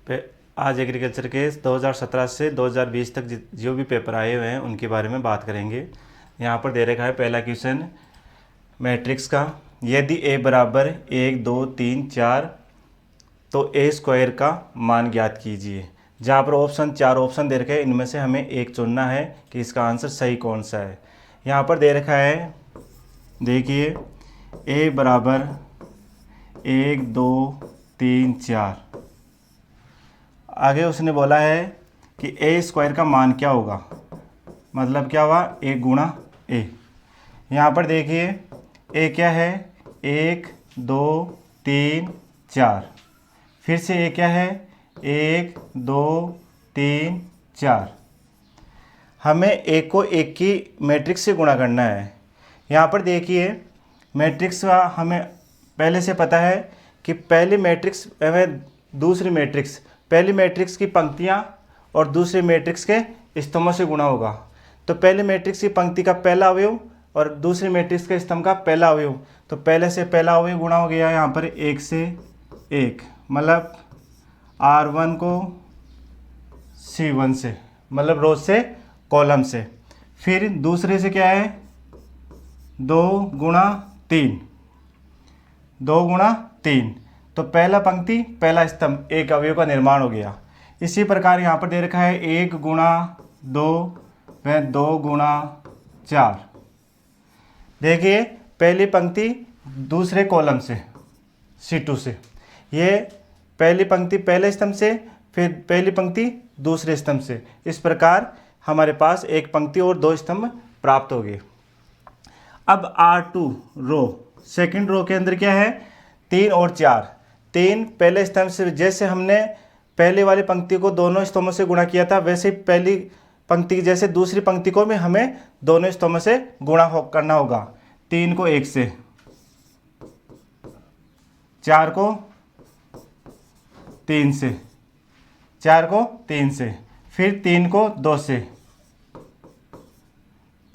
आज एग्रीकल्चर के 2017 से 2020 तक जो भी पेपर आए हुए हैं उनके बारे में बात करेंगे। यहाँ पर दे रखा है पहला क्वेश्चन मैट्रिक्स का, यदि a बराबर 1 2 3 4 तो a स्क्वायर का मान ज्ञात कीजिए। जहाँ पर चार ऑप्शन दे रखे हैं, इनमें से हमें एक चुनना है कि इसका आंसर सही कौन सा है। यहाँ पर दे रखा है, देखिए a बराबर 1 2 3 4, आगे उसने बोला है कि a स्क्वायर का मान क्या होगा, मतलब क्या हुआ a गुणा a। यहाँ पर देखिए a क्या है 1 2 3 4, फिर से a क्या है 1 2 3 4। हमें a को एक की मैट्रिक्स से गुणा करना है। यहाँ पर देखिए मैट्रिक्स का हमें पहले से पता है कि पहली मैट्रिक्स एवं दूसरी मैट्रिक्स, पहली मैट्रिक्स की पंक्तियाँ और दूसरी मैट्रिक्स के स्तंभों से गुणा होगा। तो पहली मैट्रिक्स की पंक्ति का पहला अवयव और दूसरी मैट्रिक्स के स्तंभ का पहला अवयव, तो पहले से पहला अवयव गुणा हो गया यहाँ पर 1 से 1, मतलब R1 को C1 से, मतलब रो से कॉलम से। फिर दूसरे से क्या है 2 गुणा 3, 2 गुणा 3, तो पहला पंक्ति पहला स्तंभ एक अवयव का निर्माण हो गया। इसी प्रकार यहाँ पर दे रखा है 1 गुणा 2 व 2 गुणा 4। देखिए पहली पंक्ति दूसरे कॉलम से C2 से, ये पहली पंक्ति पहले स्तंभ से, फिर पहली पंक्ति दूसरे स्तंभ से। इस प्रकार हमारे पास एक पंक्ति और 2 स्तंभ प्राप्त हो गए। अब R2 रो, सेकंड रो के अंदर क्या है 3 और 4। 3 पहले स्तंभ से, जैसे हमने पहले वाली पंक्ति को दोनों स्तंभों से गुणा किया था, वैसे ही पहली पंक्ति जैसे दूसरी पंक्ति को भी हमें दोनों स्तंभों से गुणा करना होगा। 3 को 1 से, 4 को 3 से, 4 को 3 से, फिर 3 को 2 से,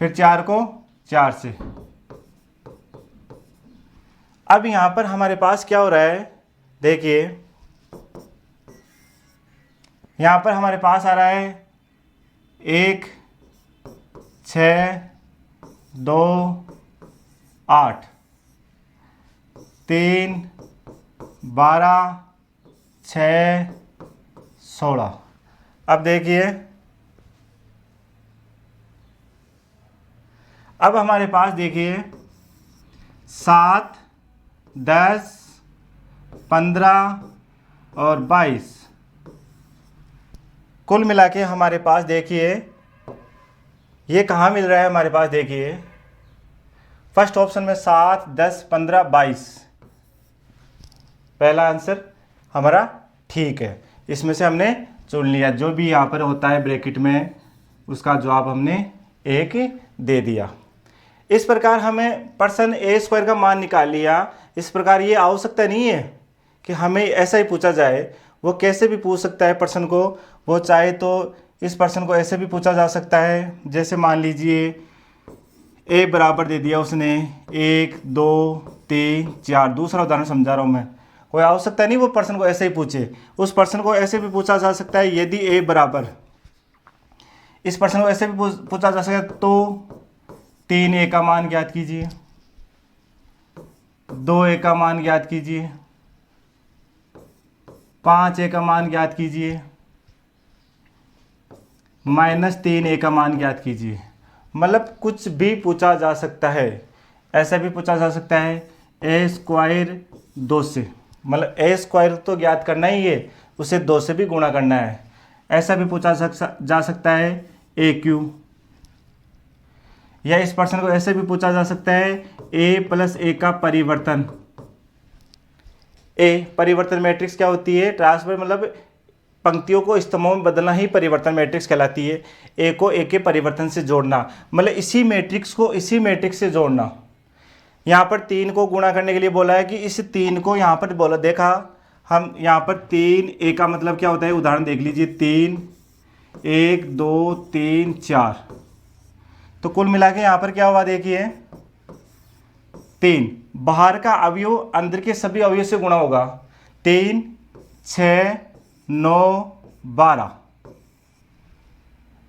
फिर 4 को 4 से। अब यहाँ पर हमारे पास क्या हो रहा है, देखिए यहाँ पर हमारे पास आ रहा है 1 6 2 8 3 12 6 16। अब देखिए अब हमारे पास देखिए 7 10 15 और 22, कुल मिला के हमारे पास देखिए ये कहाँ मिल रहा है हमारे पास। देखिए फर्स्ट ऑप्शन में 7 10 15 22, पहला आंसर हमारा ठीक है। इसमें से हमने चुन लिया, जो भी यहाँ पर होता है ब्रैकेट में उसका जवाब हमने 1 दे दिया। इस प्रकार हमें पर्सन a स्क्वायर का मान निकाल लिया। इस प्रकार ये आवश्यकता नहीं है कि हमें ऐसा ही पूछा जाए, वो कैसे भी पूछ सकता है पर्सन को। वो चाहे तो इस पर्सन को ऐसे भी पूछा जा सकता है, जैसे मान लीजिए a बराबर दे दिया उसने 1 2 3 4, दूसरा उदाहरण समझा रहा हूँ मैं। कोई आवश्यकता नहीं वो पर्सन को ऐसे ही पूछे, उस पर्सन को ऐसे भी पूछा जा सकता है। यदि a बराबर, इस पर्सन को ऐसे भी पूछा जा सकता है, तो 3a का मान ज्ञात कीजिए, 2a का मान ज्ञात कीजिए, 5a का मान ज्ञात कीजिए, -3a का मान ज्ञात कीजिए। मतलब कुछ भी पूछा जा सकता है। ऐसा भी पूछा जा सकता है a स्क्वायर 2 से, मतलब a स्क्वायर तो ज्ञात करना ही है, उसे 2 से भी गुणा करना है। ऐसा भी पूछा जा सकता है a क्यू, या इस पर्सन को ऐसे भी पूछा जा सकता है a प्लस a का परिवर्तन। a परिवर्तन मैट्रिक्स क्या होती है, ट्रांसफर, मतलब पंक्तियों को स्तंभों में बदलना ही परिवर्तन मैट्रिक्स कहलाती है। a को a के परिवर्तन से जोड़ना, मतलब इसी मैट्रिक्स को इसी मैट्रिक्स से जोड़ना। यहाँ पर 3 को गुणा करने के लिए बोला है कि इस 3 को यहाँ पर बोला, देखा हम यहाँ पर 3a का मतलब क्या होता है, उदाहरण देख लीजिए 3 1 2 3 4, तो कुल मिला के यहाँ पर क्या हुआ देखिए 3, बाहर का अवयव अंदर के सभी अवयव से गुणा होगा। 3 6 9 12।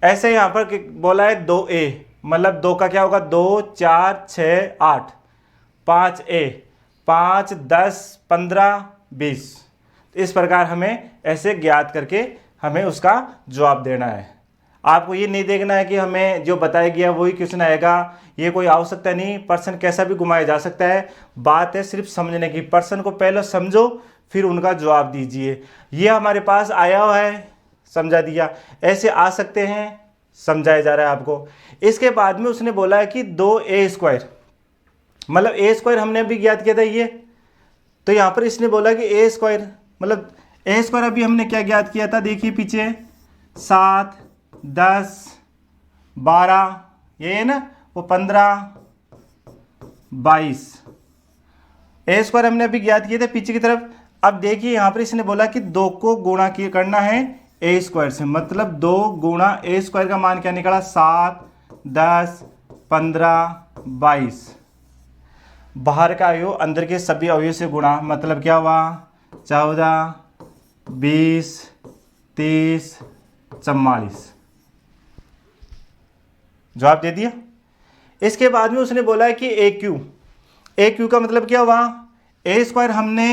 ऐसे यहाँ पर बोला है 2a, मतलब 2 का क्या होगा, 2 4 6 8, 5a, 5 10 15 20। इस प्रकार हमें ऐसे ज्ञात करके हमें उसका जवाब देना है। आपको ये नहीं देखना है कि हमें जो बताया गया वही क्वेश्चन आएगा, ये कोई आवश्यकता नहीं। पर्सन कैसा भी घुमाया जा सकता है, बात है सिर्फ समझने की। पर्सन को पहले समझो फिर उनका जवाब दीजिए। ये हमारे पास आया हुआ है, समझा दिया। ऐसे आ सकते हैं, समझाया जा रहा है आपको। इसके बाद में उसने बोला है कि 2a², मतलब a² हमने अभी ज्ञात किया था ये, तो यहाँ पर इसने बोला कि a², मतलब a² अभी हमने क्या ज्ञात किया था, देखिए पीछे 7 10 12, ये है ना, वो 15 22, a² हमने अभी ज्ञात किए थे पीछे की तरफ। अब देखिए यहाँ पर इसने बोला कि 2 को गुणा करना है a² से, मतलब 2 गुणा a² का मान क्या निकला, 7 10 15 22। बाहर का अवयव अंदर के सभी अवयव से गुणा, मतलब क्या हुआ, 14 20 30 44। जवाब दे दिया। इसके बाद में उसने बोला है कि AQ का मतलब क्या हुआ, a² हमने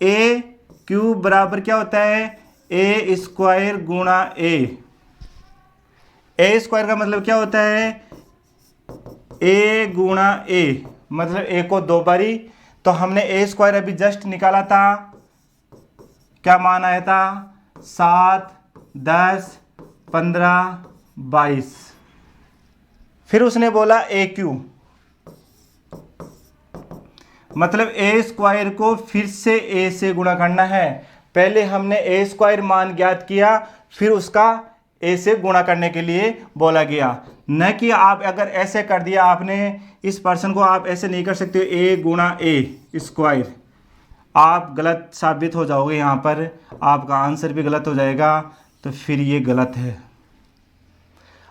AQ बराबर क्या होता है, a² गुणा a² का मतलब क्या होता है, a गुणा a, मतलब a को 2 बारी। तो हमने a² अभी जस्ट निकाला था, क्या मान आया था, 7 10 15 22। फिर उसने बोला AQ, मतलब a² को फिर से a से गुणा करना है। पहले हमने a² मान ज्ञात किया, फिर उसका a से गुणा करने के लिए बोला गया। न कि आप अगर ऐसे कर दिया आपने, इस पर्सन को आप ऐसे नहीं कर सकते हो, a गुणा a², आप गलत साबित हो जाओगे, यहाँ पर आपका आंसर भी गलत हो जाएगा, तो फिर ये गलत है।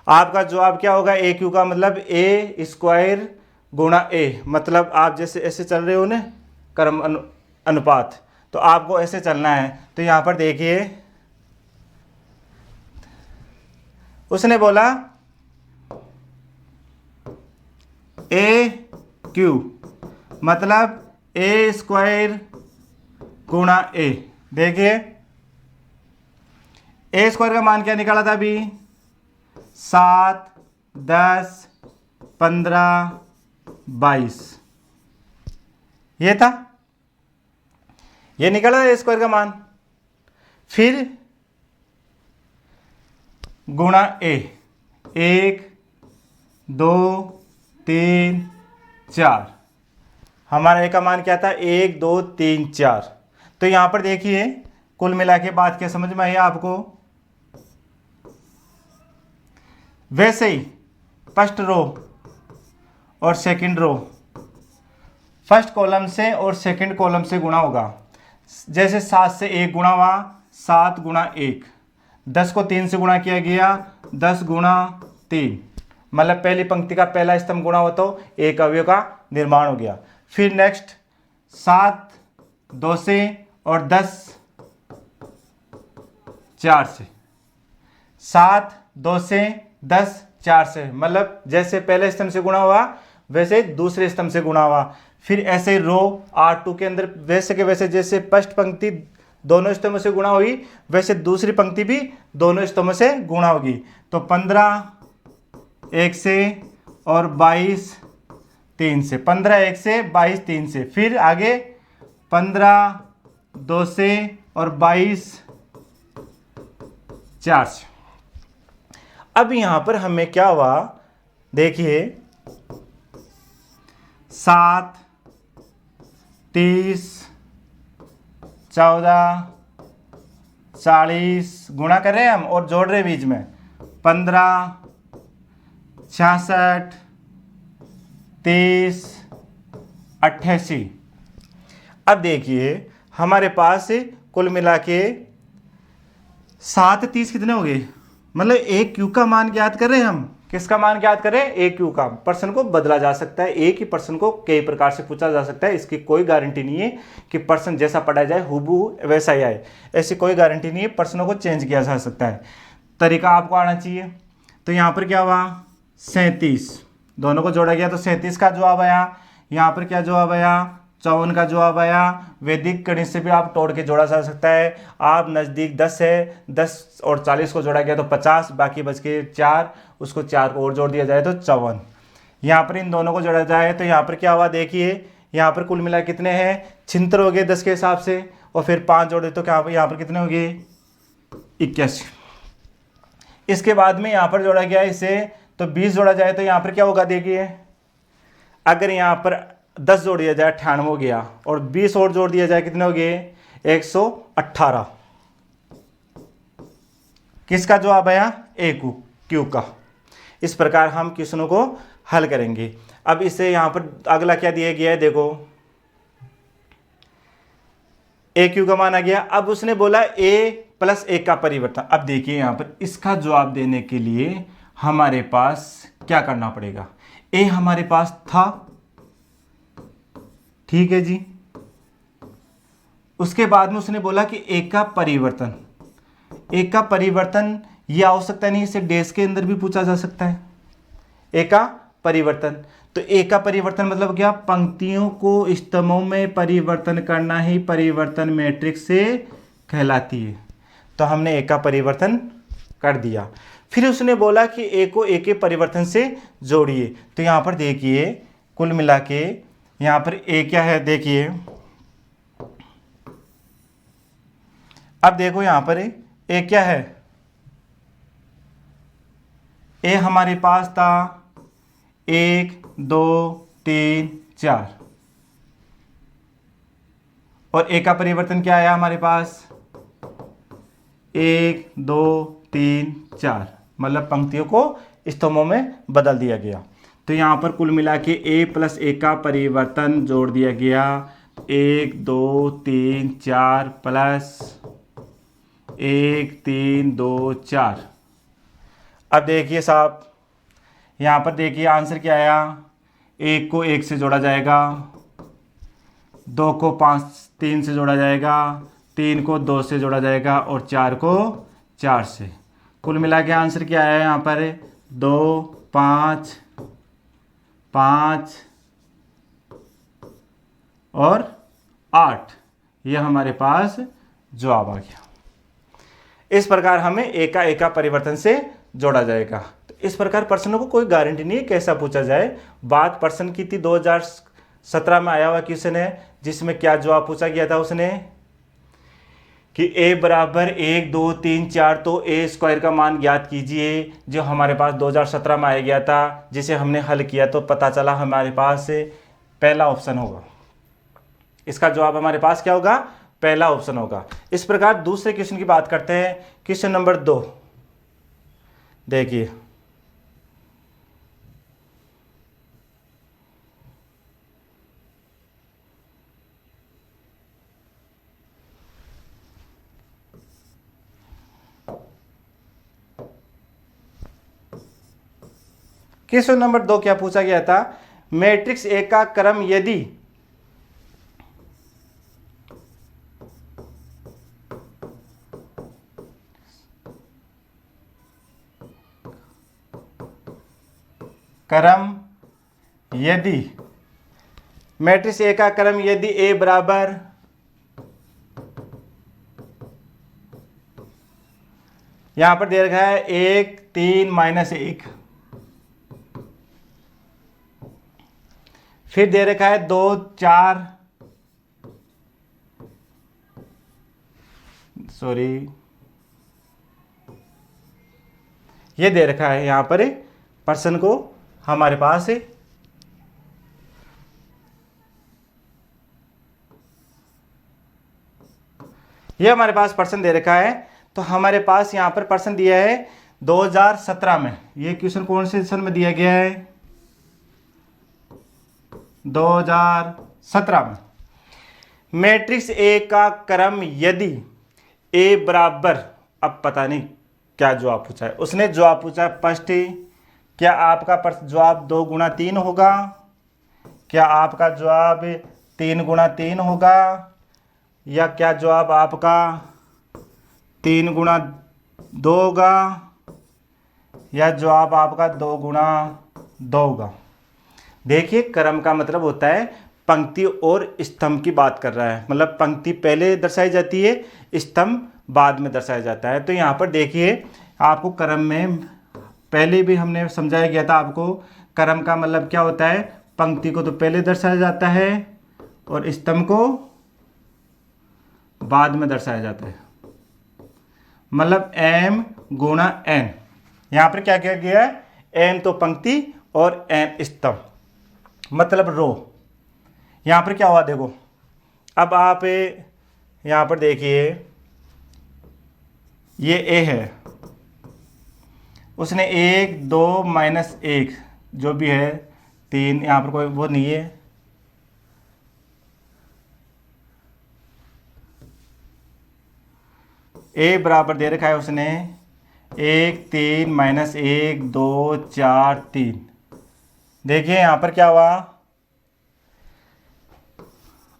आपका जवाब क्या होगा, AQ का मतलब a² गुणा a, मतलब आप जैसे ऐसे चल रहे हो ना क्रम अनुपात, तो आपको ऐसे चलना है। तो यहाँ पर देखिए उसने बोला AQ मतलब a² गुणा a। देखिए a² का मान क्या निकाला था अभी, 7 10 15 22, ये था, ये निकला a² का मान। फिर गुणा a, 1 2 3 4, हमारा a का मान क्या था, 1 2 3 4। तो यहां पर देखिए कुल मिला के बात क्या समझ में आई आपको। वैसे ही फर्स्ट रो और सेकंड रो, फर्स्ट कॉलम से और सेकंड कॉलम से गुणा होगा। जैसे 7 से 1 गुणा हुआ, 7 गुणा 1, 10 को 3 से गुणा किया गया, 10 गुणा 3, मतलब पहली पंक्ति का पहला स्तंभ गुणा हो तो एक अवयव का निर्माण हो गया। फिर नेक्स्ट 7 2 से और 10 4 से, 7 2 से 10 4 से, मतलब जैसे पहले स्तंभ से गुणा हुआ वैसे दूसरे स्तंभ से गुणा हुआ। फिर ऐसे रो R2 के अंदर वैसे के वैसे, जैसे फर्स्ट पंक्ति दोनों स्तंभों से गुणा हुई वैसे दूसरी पंक्ति भी दोनों स्तंभों से गुणा होगी। तो 15 1 से और 22 3 से, 15 1 से 22 3 से, फिर आगे 15 2 से और 22 4 से। अब यहां पर हमें क्या हुआ, देखिए 7 30 14 40 गुणा कर रहे हैं हम और जोड़ रहे बीच में, 15 66 30 88। अब देखिए हमारे पास कुल मिला के 7 30 कितने हो गए, मतलब AQ का मान ज्ञात कर रहे हैं हम, किसका मान ज्ञात करें, ए क्यू का। पर्सन को बदला जा सकता है, एक ही पर्सन को कई प्रकार से पूछा जा सकता है, इसकी कोई गारंटी नहीं है कि पर्सन जैसा पढ़ा जाए हूबहू वैसा ही आए, ऐसी कोई गारंटी नहीं है। पर्सनों को चेंज किया जा सकता है, तरीका आपको आना चाहिए। तो यहाँ पर क्या हुआ 37, दोनों को जोड़ा गया तो 37 का जवाब आया। यहाँ पर क्या जवाब आया, 54 का जवाब आया। वैदिक गणित से भी आप तोड़ के जोड़ा जा सकता है। आप नज़दीक 10 है, 10 और 40 को जोड़ा गया तो 50, बाकी बच के 4, उसको 4 को और जोड़ दिया जाए तो 54। यहाँ पर इन दोनों को जोड़ा जाए तो यहाँ पर क्या हुआ देखिए, यहाँ पर कुल मिला कितने हैं 76 हो गए 10 के हिसाब से, और फिर 5 जोड़े तो क्या यहाँ पर कितने हो गए 81। इसके बाद में यहाँ पर जोड़ा गया इसे तो 20 जोड़ा जाए तो यहाँ पर क्या होगा देखिए, अगर यहाँ पर 10 जोड़ दिया जाए 98 हो गया, और 20 और जोड़ दिया जाए कितने हो गए 118। किसका जवाब आया, ए क्यू का। इस प्रकार हम क्वेश्चनों को हल करेंगे। अब इसे यहाँ पर अगला क्या दिया गया है देखो, ए क्यू का मान आ गया। अब उसने बोला ए प्लस ए का परिवर्तन। अब देखिए यहाँ पर इसका जवाब देने के लिए हमारे पास क्या करना पड़ेगा, ए हमारे पास था, ठीक है जी। उसके बाद में उसने बोला कि ए का परिवर्तन, ए का परिवर्तन यह आवश्यकता नहीं, इसे डेश के अंदर भी पूछा जा सकता है। ए का परिवर्तन, तो ए का परिवर्तन मतलब क्या, पंक्तियों को स्तंभों में परिवर्तन करना ही परिवर्तन मैट्रिक्स से कहलाती है। तो हमने ए का परिवर्तन कर दिया। फिर उसने बोला कि ए को ए के परिवर्तन से जोड़िए। तो यहाँ पर देखिए कुल मिला के यहाँ पर ए क्या है देखिए, अब देखो यहाँ पर ए क्या है, ए हमारे पास था 1 2 3 4, और ए का परिवर्तन क्या आया हमारे पास 1 2 3 4, मतलब पंक्तियों को स्तंभों में बदल दिया गया। तो यहाँ पर कुल मिला के ए प्लस ए का परिवर्तन जोड़ दिया गया, 1 2 3 4 प्लस 1 3 2 4। अब देखिए साहब यहाँ पर देखिए आंसर क्या आया, 1 को 1 से जोड़ा जाएगा, 2 को 3 से जोड़ा जाएगा, 3 को 2 से जोड़ा जाएगा, और 4 को 4 से। कुल मिला के आंसर क्या आया यहाँ पर 2 5 5 और 8, यह हमारे पास जवाब आ गया। इस प्रकार हमें ए का परिवर्तन से जोड़ा जाएगा। तो इस प्रकार प्रश्नों को कोई गारंटी नहीं है कैसा पूछा जाए। बात प्रश्न की थी 2017 में आया हुआ क्वेश्चन है, जिसमें क्या जवाब पूछा गया था उसने कि a बराबर 1 2 3 4, तो ए स्क्वायर का मान ज्ञात कीजिए, जो हमारे पास 2017 में आया गया था, जिसे हमने हल किया तो पता चला हमारे पास पहला ऑप्शन होगा। इसका जवाब हमारे पास क्या होगा, पहला ऑप्शन होगा। इस प्रकार दूसरे क्वेश्चन की बात करते हैं। क्वेश्चन नंबर 2 देखिए, क्वेश्चन नंबर 2 क्या पूछा गया था, मैट्रिक्स ए का क्रम यदि मैट्रिक्स ए का क्रम यदि ए बराबर यहां पर दे रखा है 1 3 -1, फिर दे रखा है 2 4, सॉरी ये दे रखा है यहां पर पर्सन को हमारे पास ये हमारे पास पर्सन दे रखा है। तो हमारे पास यहां पर पर्सन दिया है 2017 में। ये क्वेश्चन कौन से सन में दिया गया है, 2017 में। मैट्रिक्स ए का क्रम यदि ए बराबर, अब पता नहीं क्या जवाब पूछा है उसने, जवाब पूछा है फर्स्ट क्या आपका जवाब 2 गुणा 3 होगा? क्या आपका जवाब 3 गुणा 3 होगा? या क्या जवाब आपका 3 गुणा 2 होगा? या जवाब आपका 2 गुणा 2 होगा? देखिए, क्रम का मतलब होता है पंक्ति और स्तंभ की बात कर रहा है, मतलब पंक्ति पहले दर्शाई जाती है, स्तंभ बाद में दर्शाया जाता है। तो यहाँ पर देखिए, आपको क्रम में पहले भी हमने समझाया गया था आपको, क्रम का मतलब क्या होता है, पंक्ति को तो पहले दर्शाया जाता है और स्तंभ को बाद में दर्शाया जाता है। मतलब m गुणा n। यहाँ पर क्या किया गया है, m तो पंक्ति और n स्तंभ, मतलब रो। यहाँ पर क्या हुआ देखो, अब आप यहाँ पर देखिए, ये a है, उसने 1 2 -1 जो भी है 3, यहाँ पर कोई वो नहीं है, a बराबर दे रखा है उसने 1 3 -1 2 4 3। देखिए यहाँ पर क्या हुआ,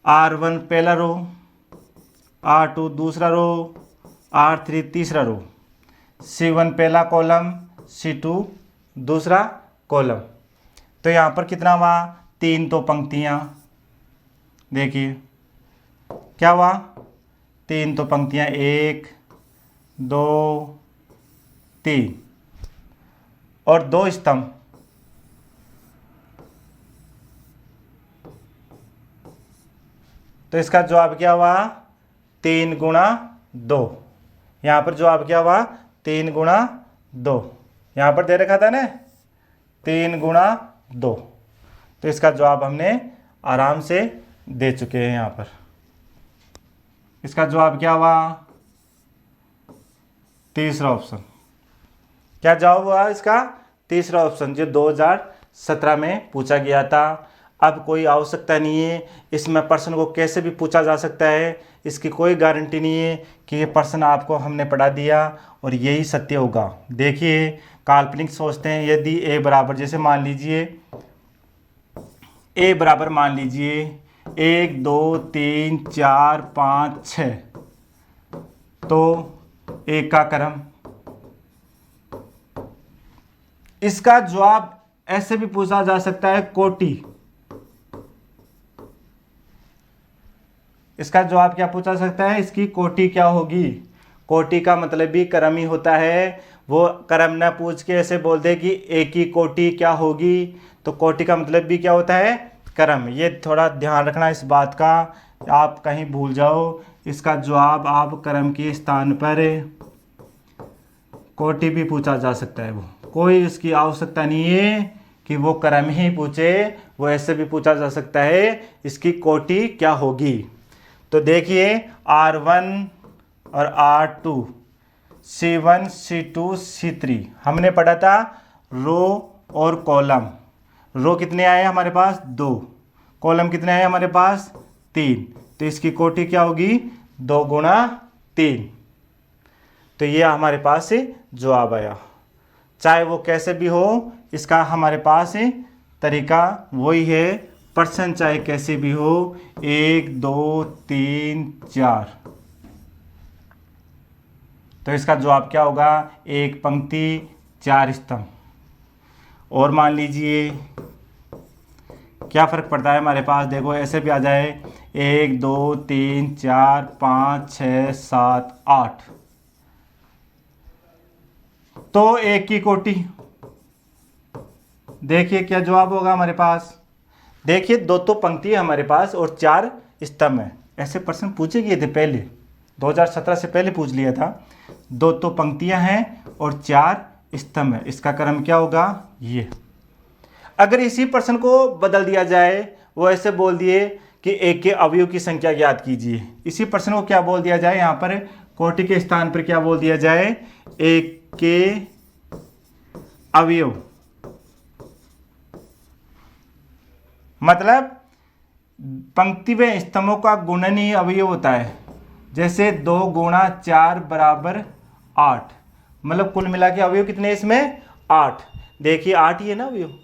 R1 पहला रो, R2 दूसरा रो, R3 तीसरा रो, C1 पहला कॉलम, C2 दूसरा कॉलम। तो यहाँ पर कितना हुआ, 3 तो पंक्तियाँ। देखिए क्या हुआ, 3 तो पंक्तियाँ, 1 2 3 और 2 स्तंभ। तो इसका जवाब क्या हुआ, 3 गुणा 2। यहाँ पर जवाब क्या हुआ, 3 गुणा 2। यहाँ पर दे रखा था ना 3 गुणा 2। तो इसका जवाब हमने आराम से दे चुके हैं। यहाँ पर इसका जवाब क्या हुआ, तीसरा ऑप्शन। क्या जवाब हुआ इसका, तीसरा ऑप्शन, जो 2017 में पूछा गया था। अब कोई आवश्यकता नहीं है, इसमें प्रश्न को कैसे भी पूछा जा सकता है, इसकी कोई गारंटी नहीं है कि ये प्रश्न आपको हमने पढ़ा दिया और यही सत्य होगा। देखिए, काल्पनिक सोचते हैं, यदि a बराबर, जैसे मान लीजिए a बराबर मान लीजिए 1 2 3 4 5 6, तो a का क्रम। इसका जवाब ऐसे भी पूछा जा सकता है, कोटि। इसका जवाब क्या पूछा सकता है, इसकी कोटि क्या होगी। कोटि का मतलब भी क्रम ही होता है। वो क्रम ना पूछ के ऐसे बोल दे कि एक ही कोटि क्या होगी, तो कोटि का मतलब भी क्या होता है, क्रम। ये थोड़ा ध्यान रखना इस बात का, आप कहीं भूल जाओ। इसका जवाब आप क्रम के स्थान पर कोटि भी पूछा जा सकता है। वो कोई इसकी आवश्यकता नहीं है कि वो क्रम ही पूछे, वो ऐसे भी पूछा जा सकता है इसकी कोटि क्या होगी। तो देखिए, R1 और R2, C1 C2 C3 हमने पढ़ा था रो और कॉलम। रो कितने आए हमारे पास, 2। कॉलम कितने आए हमारे पास, 3। तो इसकी कोटि क्या होगी, 2 गुणा 3। तो ये हमारे पास जवाब आया। चाहे वो कैसे भी हो, इसका हमारे पास तरीका वही है, प्रश्न चाहे कैसे भी हो, 1 2 3 4। तो इसका जवाब क्या होगा, 1 पंक्ति 4 स्तंभ। और मान लीजिए क्या फ़र्क पड़ता है हमारे पास, देखो ऐसे भी आ जाए 1 2 3 4 5 6 7 8, तो 1 की कोटि। देखिए क्या जवाब होगा हमारे पास। देखिए 2 तो पंक्ति है हमारे पास और 4 स्तंभ है। ऐसे प्रश्न पूछे गए थे पहले, 2017 से पहले पूछ लिया था। 2 तो पंक्तियां हैं और 4 स्तंभ है। इसका क्रम क्या होगा, ये। अगर इसी प्रश्न को बदल दिया जाए, वो ऐसे बोल दिए कि 1 के अवयव की संख्या ज्ञात कीजिए, इसी प्रश्न को क्या बोल दिया जाए, यहाँ पर कोटि के स्थान पर क्या बोल दिया जाए, 1 के अवयव। मतलब पंक्ति व स्तंभों का गुणन ही अवयव होता है। जैसे 2 गुणा 4 बराबर 8, मतलब कुल मिला के अवयव कितने इसमें, 8। देखिए 8 ही है ना अवयव,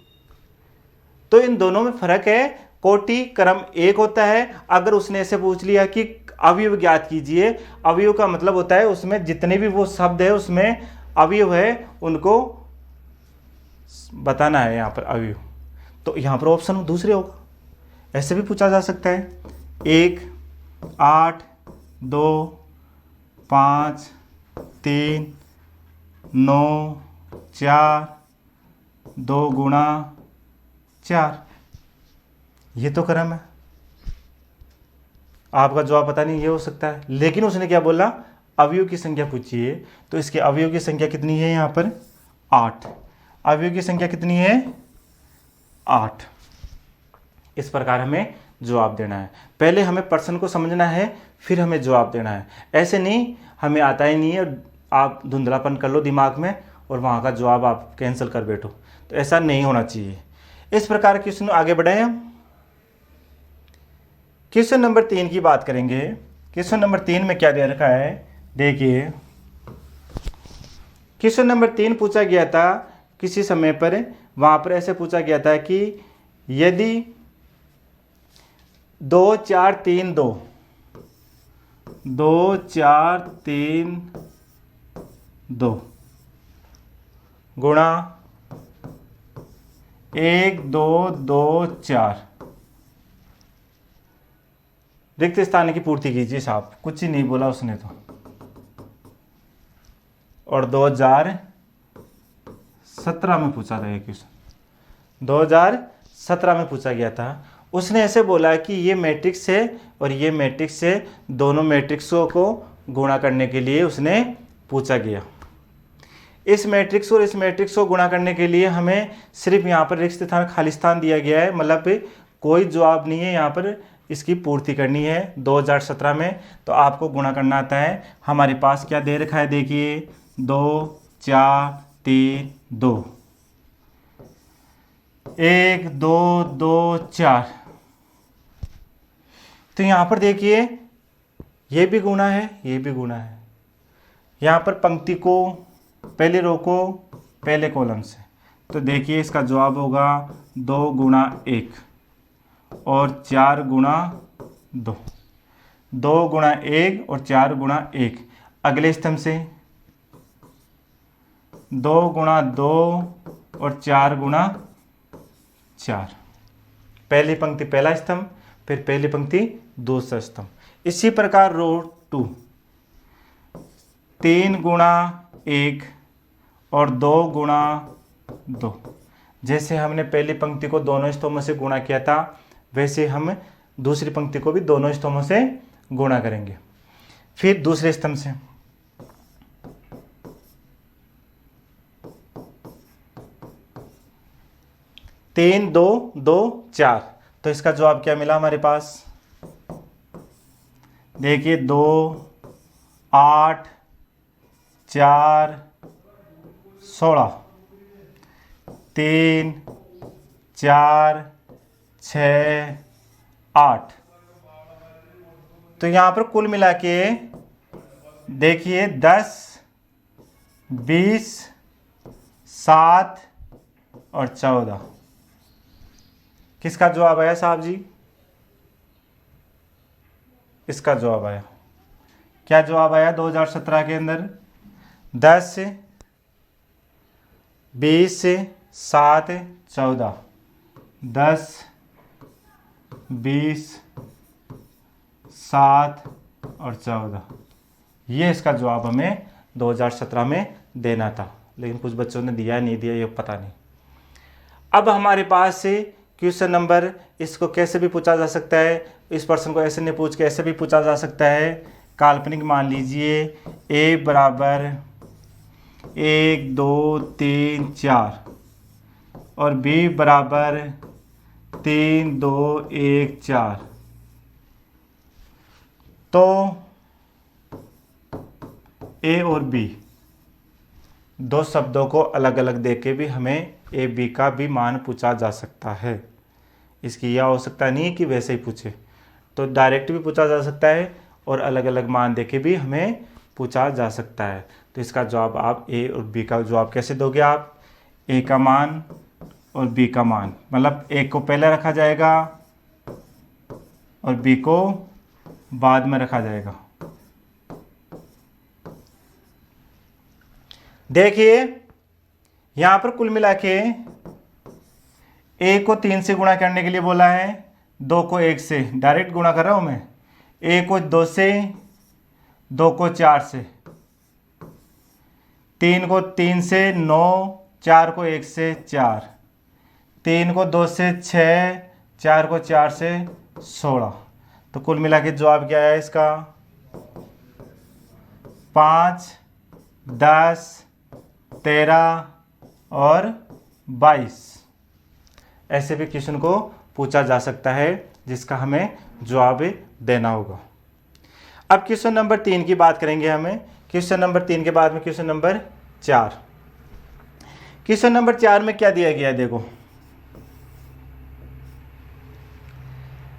तो इन दोनों में फर्क है। कोटि क्रम 1 होता है। अगर उसने ऐसे पूछ लिया कि अवयव ज्ञात कीजिए, अवयव का मतलब होता है उसमें जितने भी वो शब्द है उसमें अवयव है उनको बताना है यहाँ पर अवयव। तो यहाँ पर ऑप्शन दूसरे होगा। ऐसे भी पूछा जा सकता है 1, 8, 2, 5, 3, 9, 4, 2 गुणा 4, ये तो क्रम है। आपका जवाब पता नहीं, ये हो सकता है। लेकिन उसने क्या बोला, अवयव की संख्या पूछिए, तो इसके अवयव की संख्या कितनी है यहाँ पर 8। अवयव की संख्या कितनी है 8। इस प्रकार हमें जवाब देना है। पहले हमें प्रश्न को समझना है, फिर हमें जवाब देना है। ऐसे नहीं हमें आता ही नहीं है, आप धुंधलापन कर लो दिमाग में और वहाँ का जवाब आप कैंसिल कर बैठो, तो ऐसा नहीं होना चाहिए। इस प्रकार क्वेश्चन आगे बढ़े हम। क्वेश्चन नंबर 3 की बात करेंगे। क्वेश्चन नंबर 3 में क्या दे रखा है, देखिए क्वेश्चन नंबर 3 पूछा गया था किसी समय पर, वहाँ पर ऐसे पूछा गया था कि यदि 2 4 3 2 2 4 3 2 गुणा 1 2 2 4 रिक्त स्थान की पूर्ति कीजिए साहब। कुछ ही नहीं बोला उसने तो। और 2017 में पूछा था ये क्वेश्चन, 2017 में पूछा गया था। उसने ऐसे बोला कि ये मैट्रिक्स है और ये मैट्रिक्स है, दोनों मैट्रिक्सों को गुणा करने के लिए उसने पूछा गया। इस मैट्रिक्स और इस मैट्रिक्स को गुणा करने के लिए हमें सिर्फ यहाँ पर रिक्त स्थान खाली स्थान दिया गया है, मतलब कोई जवाब नहीं है। यहाँ पर इसकी पूर्ति करनी है 2017 में, तो आपको गुणा करना आता है। हमारे पास क्या दे रखा है, देखिए 2 4 3 2 1 2 2 4। तो यहाँ पर देखिए ये भी गुणा है, ये भी गुणा है। यहाँ पर पंक्ति को पहले रो को पहले कॉलम से, तो देखिए इसका जवाब होगा 2 गुणा 1 और 4 गुणा 2, 2 गुणा 1 और 4 गुणा 1। अगले स्तंभ से 2 गुणा 2 और 4 गुणा 4। पहली पंक्ति पहला स्तंभ, फिर पहली पंक्ति दूसरा स्तंभ। इसी प्रकार रो 2 3 गुणा 1 और 2 गुणा 2। जैसे हमने पहली पंक्ति को दोनों स्तंभों से गुणा किया था, वैसे हम दूसरी पंक्ति को भी दोनों स्तंभों से गुणा करेंगे। फिर दूसरे स्तंभ से 3 2 2 4, तो इसका जवाब क्या मिला हमारे पास, देखिए 2 8 4 16 3 4 6 8। तो यहाँ पर कुल मिला के देखिए 10 20 7 और 14। किसका जवाब आया साहब जी, इसका जवाब आया। क्या जवाब आया 2017 के अंदर, 10 20 7 14, 10 20 7 और 14। ये इसका जवाब हमें 2017 में देना था, लेकिन कुछ बच्चों ने दिया नहीं दिया ये पता नहीं। अब हमारे पास से क्वेश्चन नंबर, इसको कैसे भी पूछा जा सकता है, इस प्रश्न को ऐसे नहीं पूछ के ऐसे भी पूछा जा सकता है। काल्पनिक मान लीजिए a बराबर 1 2 3 4 और b बराबर 3 2 1 4। तो a और b दो शब्दों को अलग अलग देके भी हमें a b का भी मान पूछा जा सकता है। इसकी यह हो सकता नहीं कि वैसे ही पूछे, तो डायरेक्ट भी पूछा जा सकता है और अलग अलग मान देके भी हमें पूछा जा सकता है। तो इसका जवाब आप a और b का जवाब कैसे दोगे, आप ए का मान और बी का मान, मतलब ए को पहले रखा जाएगा और बी को बाद में रखा जाएगा। देखिए यहां पर कुल मिला के ए को 3 से गुणा करने के लिए बोला है, 2 को 1 से डायरेक्ट गुणा कर रहा हूं मैं, ए को 2 से, 2 को 4 से, 3 को 3 से 9, 4 को 1 से 4, 3 को 2 से 6, 4 को 4 से 16। तो कुल मिला के जवाब क्या है इसका 5, 10, 13 और 22। ऐसे भी क्वेश्चन को पूछा जा सकता है जिसका हमें जवाब देना होगा। अब क्वेश्चन नंबर 3 की बात करेंगे हमें। क्वेश्चन नंबर 3 के बाद में क्वेश्चन नंबर 4। क्वेश्चन नंबर 4 में क्या दिया गया है, देखो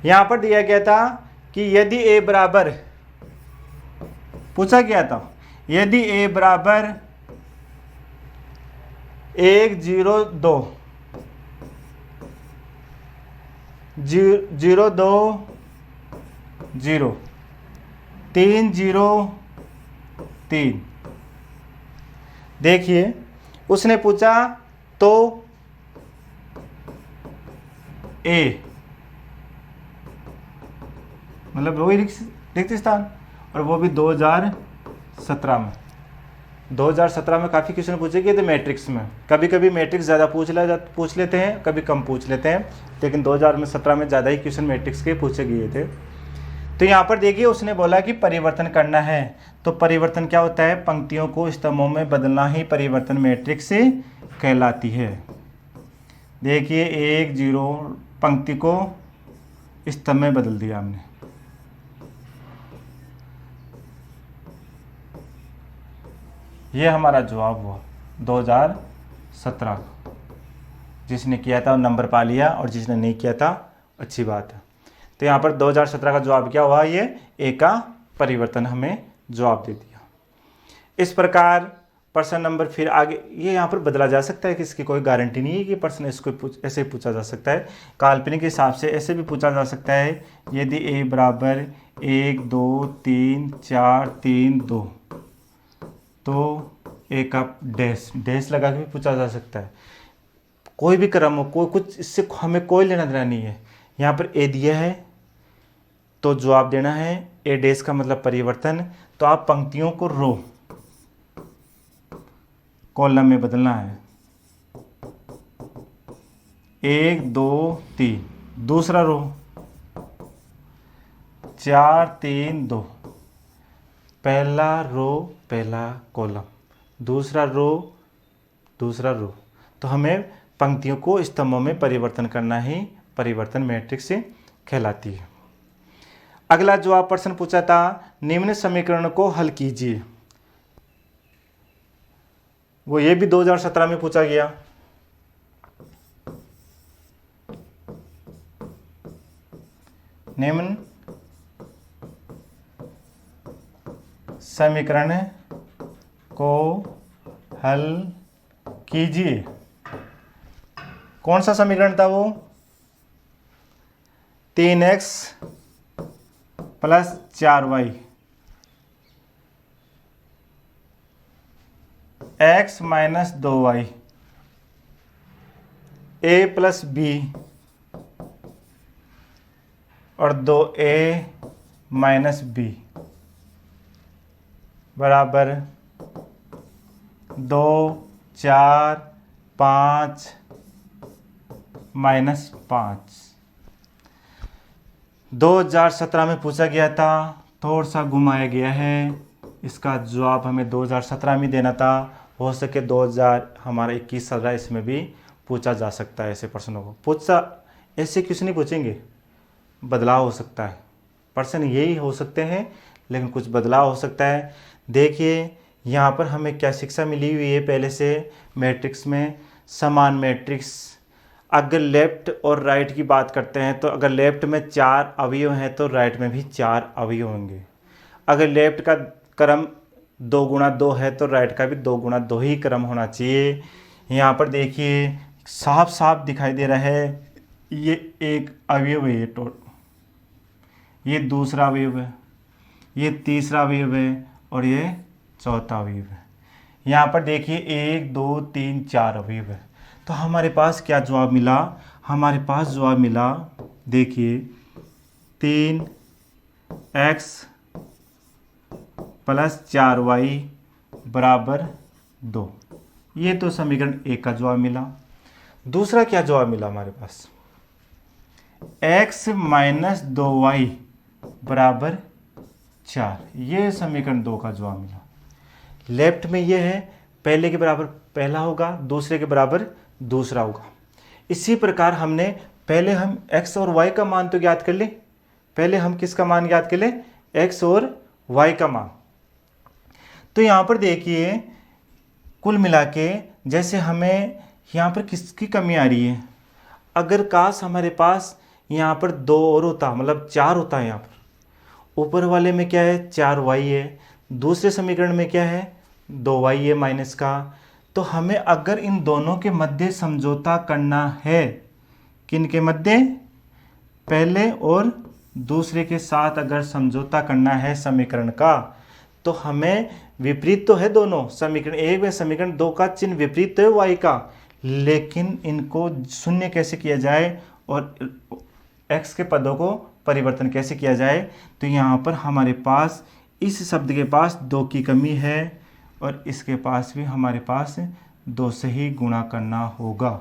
यहां पर दिया गया था कि यदि ए बराबर, पूछा गया था यदि ए बराबर 1 0 2 0 2 0 3 0 3। देखिए उसने पूछा तो ए मतलब वही रिक्त स्थान, और वो भी 2017 में। 2017 में काफ़ी क्वेश्चन पूछे गए थे मैट्रिक्स में। कभी कभी मैट्रिक्स ज़्यादा पूछ लेते हैं, कभी कम पूछ लेते हैं, लेकिन 2017 में ज़्यादा ही क्वेश्चन मैट्रिक्स के पूछे गए थे। तो यहाँ पर देखिए उसने बोला कि परिवर्तन करना है, तो परिवर्तन क्या होता है, पंक्तियों को स्तंभों में बदलना ही परिवर्तन मैट्रिक्स से कहलाती है। देखिए 1 0 पंक्ति को स्तंभ में बदल दिया हमने। ये हमारा जवाब हुआ 2017 का। जिसने किया था नंबर पा लिया और जिसने नहीं किया था अच्छी बात है। तो यहाँ पर 2017 का जवाब क्या हुआ, ये ए का परिवर्तन हमें जवाब दे दिया। इस प्रकार प्रश्न नंबर फिर आगे ये यहाँ पर बदला जा सकता है कि इसकी कोई गारंटी नहीं है कि प्रश्न इसको ऐसे पूछा जा सकता है। काल्पनिक के हिसाब से ऐसे भी पूछा जा सकता है, यदि ए बराबर 1 2 3 4 3 2 तो ए का डैश लगा के भी पूछा जा सकता है। कोई भी क्रम हो, कोई कुछ इससे हमें कोई लेना देना नहीं है। यहाँ पर ए दिया है तो जवाब देना है, ए डैश का मतलब परिवर्तन, तो आप पंक्तियों को रो कॉलम में बदलना है। 1 2 3 दूसरा रो 4 3 2 पहला रो पहला कॉलम, दूसरा रो दूसरा रो। तो हमें पंक्तियों को स्तंभों में परिवर्तन करना ही परिवर्तन मैट्रिक्स से कहलाती है। अगला जो आप प्रश्न पूछा था, निम्न समीकरण को हल कीजिए, वो ये भी 2017 में पूछा गया। निम्न समीकरण को हल कीजिए। कौन सा समीकरण था वो, 3x plus 4y x minus 2y a plus b और 2a माइनस बी बराबर 2 4 5 माइनस 5। 2017 में पूछा गया था, थोड़ा सा घुमाया गया है। इसका जवाब हमें 2017 में देना था, हो सके 2000 हमारा 21 चल रहा है, इसमें भी पूछा जा सकता है ऐसे प्रश्नों को। ऐसे क्वेश्चन नहीं पूछेंगे, बदलाव हो सकता है। प्रश्न यही हो सकते हैं लेकिन कुछ बदलाव हो सकता है। देखिए यहाँ पर हमें क्या शिक्षा मिली हुई है पहले से मैट्रिक्स में, समान मैट्रिक्स। अगर लेफ्ट और राइट की बात करते हैं तो अगर लेफ्ट में 4 अवयव हैं तो राइट में भी 4 अवयव होंगे। अगर लेफ्ट का क्रम 2 गुणा 2 है तो राइट का भी 2 गुणा 2 ही क्रम होना चाहिए। यहाँ पर देखिए साफ साफ दिखाई दे रहा है, ये एक अवयव है, ये दूसरा अवयव है, ये तीसरा अवयव है और ये चौथा अवयव है। यहाँ पर देखिए 1 2 3 4 अवयव है। तो हमारे पास क्या जवाब मिला? हमारे पास जवाब मिला, देखिए 3x + 4y = 2। ये तो समीकरण 1 का जवाब मिला। दूसरा क्या जवाब मिला हमारे पास? x - 2y = 4। ये समीकरण 2 का जवाब मिला। लेफ्ट में ये है, पहले के बराबर पहला होगा, दूसरे के बराबर दूसरा होगा। इसी प्रकार हमने पहले हम x और y का मान तो ज्ञात कर ले। पहले हम किसका मान ज्ञात कर ले? x और y का मान। तो यहाँ पर देखिए कुल मिला के जैसे हमें यहाँ पर किसकी कमी आ रही है, अगर काश हमारे पास यहाँ पर 2 और होता, मतलब 4 होता है। यहाँ पर ऊपर वाले में क्या है? 4y है, दूसरे समीकरण में क्या है? 2y है माइनस का। तो हमें अगर इन दोनों के मध्य समझौता करना है, किन के मध्य? पहले और दूसरे के साथ अगर समझौता करना है समीकरण का, तो हमें विपरीत तो है दोनों, समीकरण 1 में समीकरण 2 का चिन्ह विपरीत तो है y का, लेकिन इनको शून्य कैसे किया जाए और x के पदों को परिवर्तन कैसे किया जाए? तो यहाँ पर हमारे पास इस शब्द के पास 2 की कमी है और इसके पास भी हमारे पास 2 से ही गुणा करना होगा।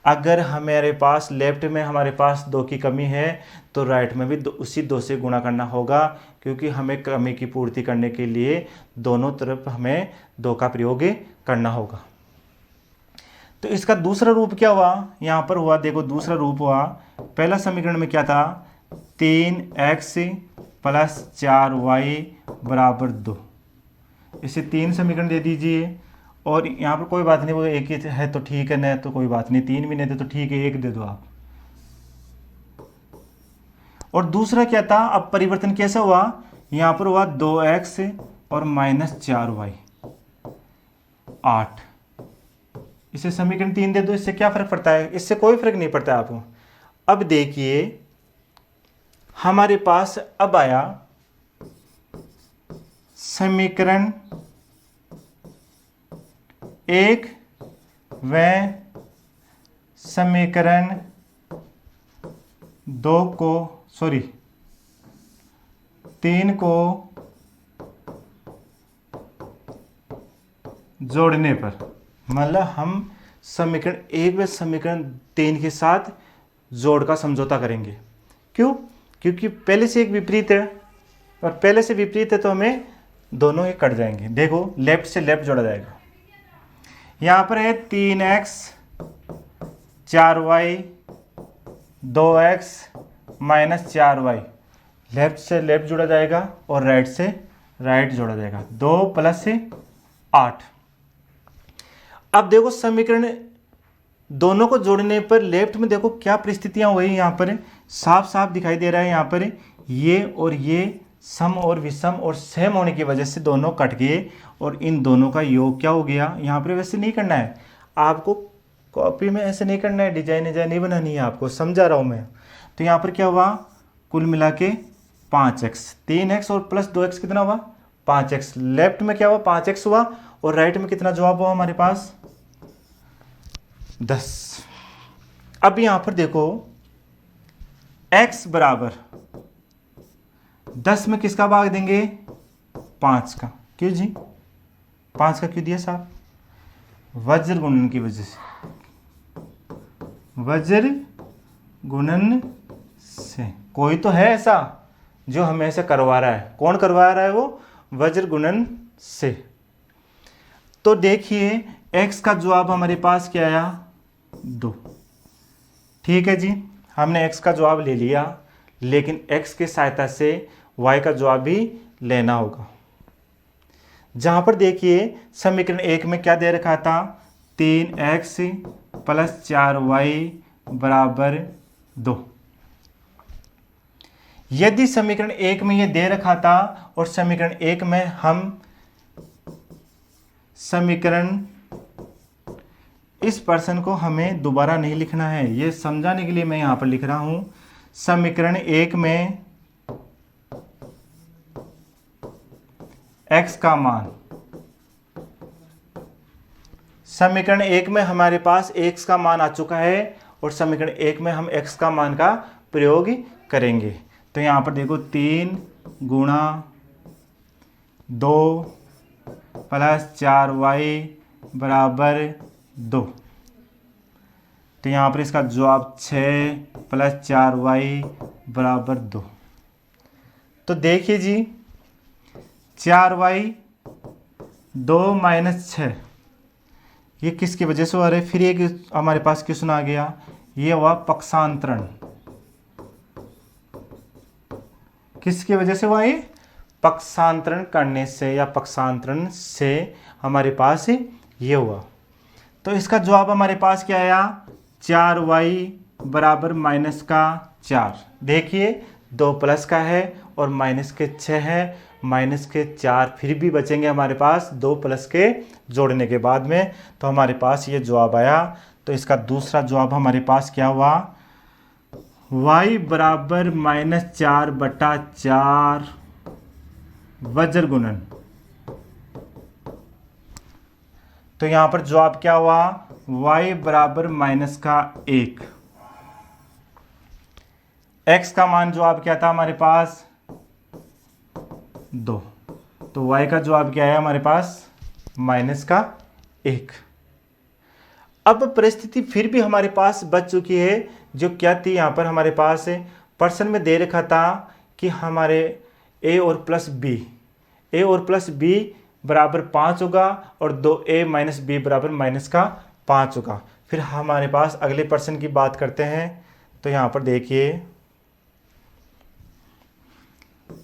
अगर हमारे पास लेफ्ट में हमारे पास 2 की कमी है तो राइट में भी उसी 2 से गुणा करना होगा, क्योंकि हमें कमी की पूर्ति करने के लिए दोनों तरफ हमें 2 का प्रयोग करना होगा। तो इसका दूसरा रूप क्या हुआ? यहाँ पर हुआ, देखो दूसरा रूप हुआ, पहला समीकरण में क्या था? 3x + 4y = 2। इसे 3 समीकरण दे दीजिए और यहाँ पर कोई बात नहीं, वो एक ही है तो ठीक है, नहीं तो कोई बात नहीं, 3 भी नहीं दे तो ठीक है, 1 दे दो आप। और दूसरा क्या था? अब परिवर्तन कैसा हुआ? यहाँ पर हुआ 2x और -4y 8। इसे समीकरण 3 दे दो, इससे क्या फर्क पड़ता है? इससे कोई फर्क नहीं पड़ता है आपको। अब देखिए हमारे पास अब आया समीकरण 1 व समीकरण 3 को जोड़ने पर, मतलब हम समीकरण 1 व समीकरण 3 के साथ जोड़ का समझौता करेंगे। क्यों? क्योंकि पहले से एक विपरीत है और पहले से विपरीत है तो हमें दोनों ही कट जाएंगे। देखो लेफ्ट से लेफ्ट जोड़ा जाएगा। यहाँ पर है 3x 4y 2x -4y, left से लेफ्ट जोड़ा जाएगा और राइट से राइट जोड़ा जाएगा। 2 + 8। अब देखो समीकरण दोनों को जोड़ने पर लेफ्ट में देखो क्या परिस्थितियां हुई। यहाँ पर साफ साफ दिखाई दे रहा है, यहाँ पर ये और ये सम और विषम और सेम होने की वजह से दोनों कट गए और इन दोनों का योग क्या हो गया? यहाँ पर वैसे नहीं करना है आपको, कॉपी में ऐसे नहीं करना है, डिजाइन नहीं बनानी है आपको, समझा रहा हूँ मैं। तो यहाँ पर क्या हुआ? कुल मिला के 5x, 3x और प्लस 2x कितना हुआ? 5x। लेफ्ट में क्या हुआ? 5x हुआ और राइट में कितना जवाब हुआ हमारे पास? 10। अब यहां पर देखो x बराबर 10 में किसका भाग देंगे? 5 का। क्यों जी? 5 का क्यों दिया साहब? वज्र गुणन की वजह से, वज्र गुणन से। कोई तो है ऐसा जो हमें ऐसे करवा रहा है। कौन करवा रहा है? वो वज्र गुणन से। तो देखिए x का जवाब हमारे पास क्या आया? 2। ठीक है जी, हमने x का जवाब ले लिया, लेकिन x की सहायता से y का जवाब भी लेना होगा। जहां पर देखिए समीकरण 1 में क्या दे रखा था? 3x + 4y = 2। यदि समीकरण 1 में ये दे रखा था और समीकरण 1 में हम समीकरण इस पर्सन को हमें दोबारा नहीं लिखना है, ये समझाने के लिए मैं यहाँ पर लिख रहा हूँ। समीकरण 1 में x का मान, समीकरण 1 में हमारे पास x का मान आ चुका है और समीकरण 1 में हम x का मान का प्रयोग करेंगे। तो यहाँ पर देखो 3 गुणा 2 प्लस 4y बराबर 2। तो यहाँ पर इसका जवाब 6 प्लस 4y बराबर 2। तो देखिए जी 4y 2 माइनस 6, ये किसकी वजह से हुआ? फिर एक हमारे पास क्वेश्चन आ गया, ये हुआ पक्षांतरण। किसकी वजह से हुआ? ये पक्षांतरण करने से या पक्षांतरण से हमारे पास ये हुआ। तो इसका जवाब हमारे पास क्या आया? 4y बराबर माइनस का 4। देखिए 2 प्लस का है और माइनस के 6 है, माइनस के 4 फिर भी बचेंगे हमारे पास 2 प्लस के जोड़ने के बाद में। तो हमारे पास ये जवाब आया। तो इसका दूसरा जवाब हमारे पास क्या हुआ? y बराबर माइनस 4/4 वज्र गुणन। तो यहाँ पर जवाब क्या हुआ? y बराबर माइनस का 1। x का मान जवाब क्या था हमारे पास? 2। तो y का जवाब क्या है हमारे पास? माइनस का 1। अब परिस्थिति फिर भी हमारे पास बच चुकी है, जो क्या थी यहाँ पर हमारे पास पर्सन में दे रखा था कि हमारे a और प्लस b बराबर 5 होगा और 2a माइनस b बराबर माइनस का 5 होगा। फिर हमारे पास अगले पर्सन की बात करते हैं। तो यहाँ पर देखिए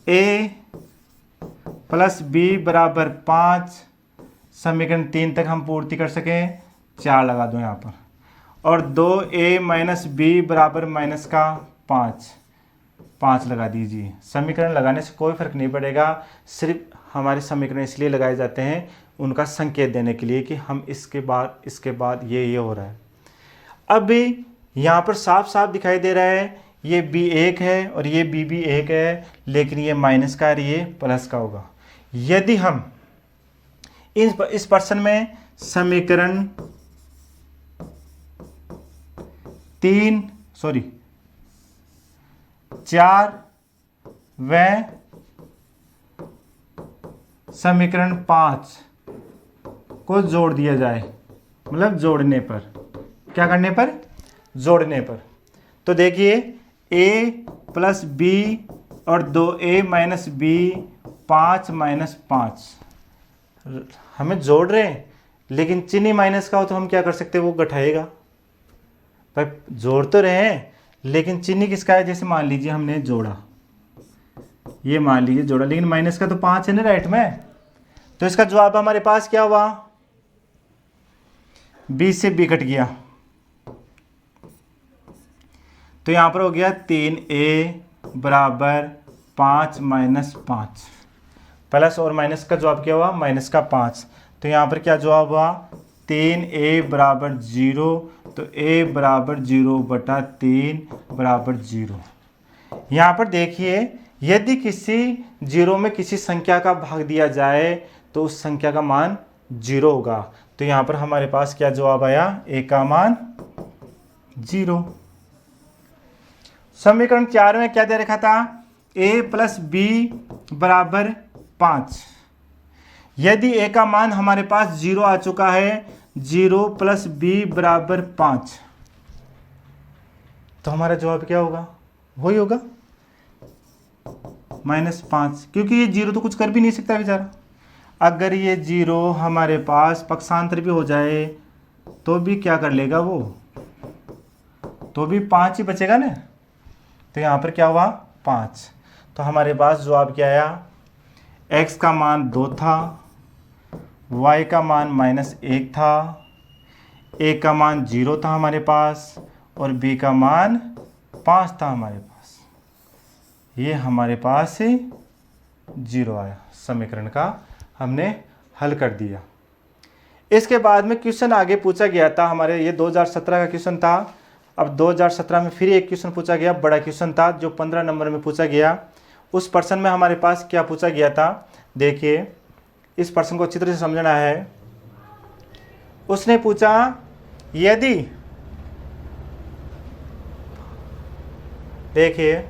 a प्लस b बराबर 5, समीकरण 3 तक हम पूर्ति कर सकें, 4 लगा दो यहाँ पर, और 2a माइनस b बराबर माइनस का 5 लगा दीजिए। समीकरण लगाने से कोई फर्क नहीं पड़ेगा, सिर्फ हमारे समीकरण इसलिए लगाए जाते हैं उनका संकेत देने के लिए कि हम इसके बाद ये हो रहा है। अब यहाँ पर साफ साफ दिखाई दे रहा है ये b 1 है और ये b भी 1 है, लेकिन ये माइनस का और ये प्लस का होगा। यदि हम इस पर्सन में समीकरण 4 व समीकरण 5 को जोड़ दिया जाए, मतलब जोड़ने पर, क्या करने पर? जोड़ने पर। तो देखिए a प्लस b और 2a माइनस b 5 माइनस 5 हमें जोड़ रहे हैं, लेकिन चिन्ह माइनस का हो तो हम क्या कर सकते हैं? वो घटाएगा। भाई जोड़ तो रहे हैं, लेकिन चिन्ह किसका है? जैसे मान लीजिए हमने जोड़ा, ये मान लीजिए जोड़ा, लेकिन माइनस का तो 5 है ना राइट में। तो इसका जवाब हमारे पास क्या हुआ? b से b कट गया, तो यहां पर हो गया 3a बराबर 5 माइनस 5, प्लस और माइनस का जवाब क्या हुआ? माइनस का 5। तो यहाँ पर क्या जवाब हुआ? 3a बराबर 0, तो a बराबर 0/3 बराबर 0। यहाँ पर देखिए यदि किसी 0 में किसी संख्या का भाग दिया जाए तो उस संख्या का मान 0 होगा। तो यहाँ पर हमारे पास क्या जवाब आया? a का मान 0। समीकरण 4 में क्या दे रखा था? a प्लस b बराबर 5। यदि a का मान हमारे पास 0 आ चुका है, 0 प्लस b बराबर 5, तो हमारा जवाब क्या होगा? वही होगा -5, क्योंकि ये 0 तो कुछ कर भी नहीं सकता बेचारा। अगर ये 0 हमारे पास पक्षांतर भी हो जाए तो भी क्या कर लेगा? वो तो भी 5 ही बचेगा ना। तो यहाँ पर क्या हुआ? 5। तो हमारे पास जवाब क्या आया? x का मान 2 था, y का मान -1 था, a का मान 0 था हमारे पास, और b का मान 5 था हमारे पास। ये हमारे पास 0 आया, समीकरण का हमने हल कर दिया। इसके बाद में क्वेश्चन आगे पूछा गया था हमारे, ये 2017 का क्वेश्चन था। अब 2017 में फिर एक क्वेश्चन पूछा गया, बड़ा क्वेश्चन था जो 15 नंबर में पूछा गया। उस प्रश्न में हमारे पास क्या पूछा गया था, देखिए इस प्रश्न को अच्छी तरह से समझना है। उसने पूछा यदि, देखिए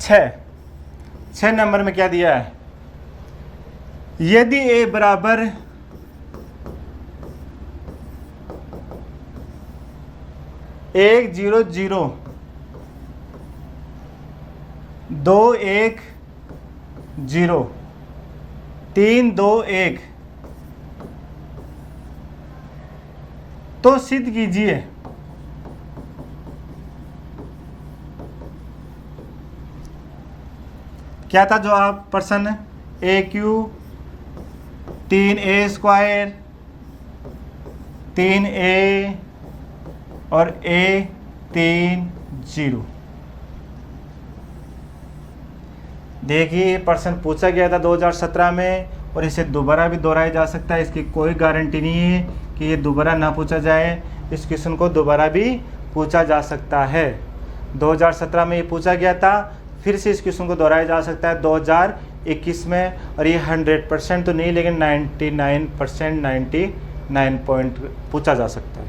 छः नंबर में क्या दिया है, यदि ए बराबर 1 0 0 2 1 0 3 2 1 तो सिद्ध कीजिए क्या था जो आप प्रश्न, ए क्यू 3a स्क्वायर 3a और a 3 0। देखिए प्रश्न पूछा गया था 2017 में और इसे दोबारा भी दोहराया जा सकता है, इसकी कोई गारंटी नहीं है कि ये दोबारा ना पूछा जाए। इस क्वेश्चन को दोबारा भी पूछा जा सकता है। 2017 में ये पूछा गया था, फिर से इस क्वेश्चन को दोहराया जा सकता है 2021 में, और ये 100% तो नहीं लेकिन 99% 99 पॉइंट पूछा जा सकता है।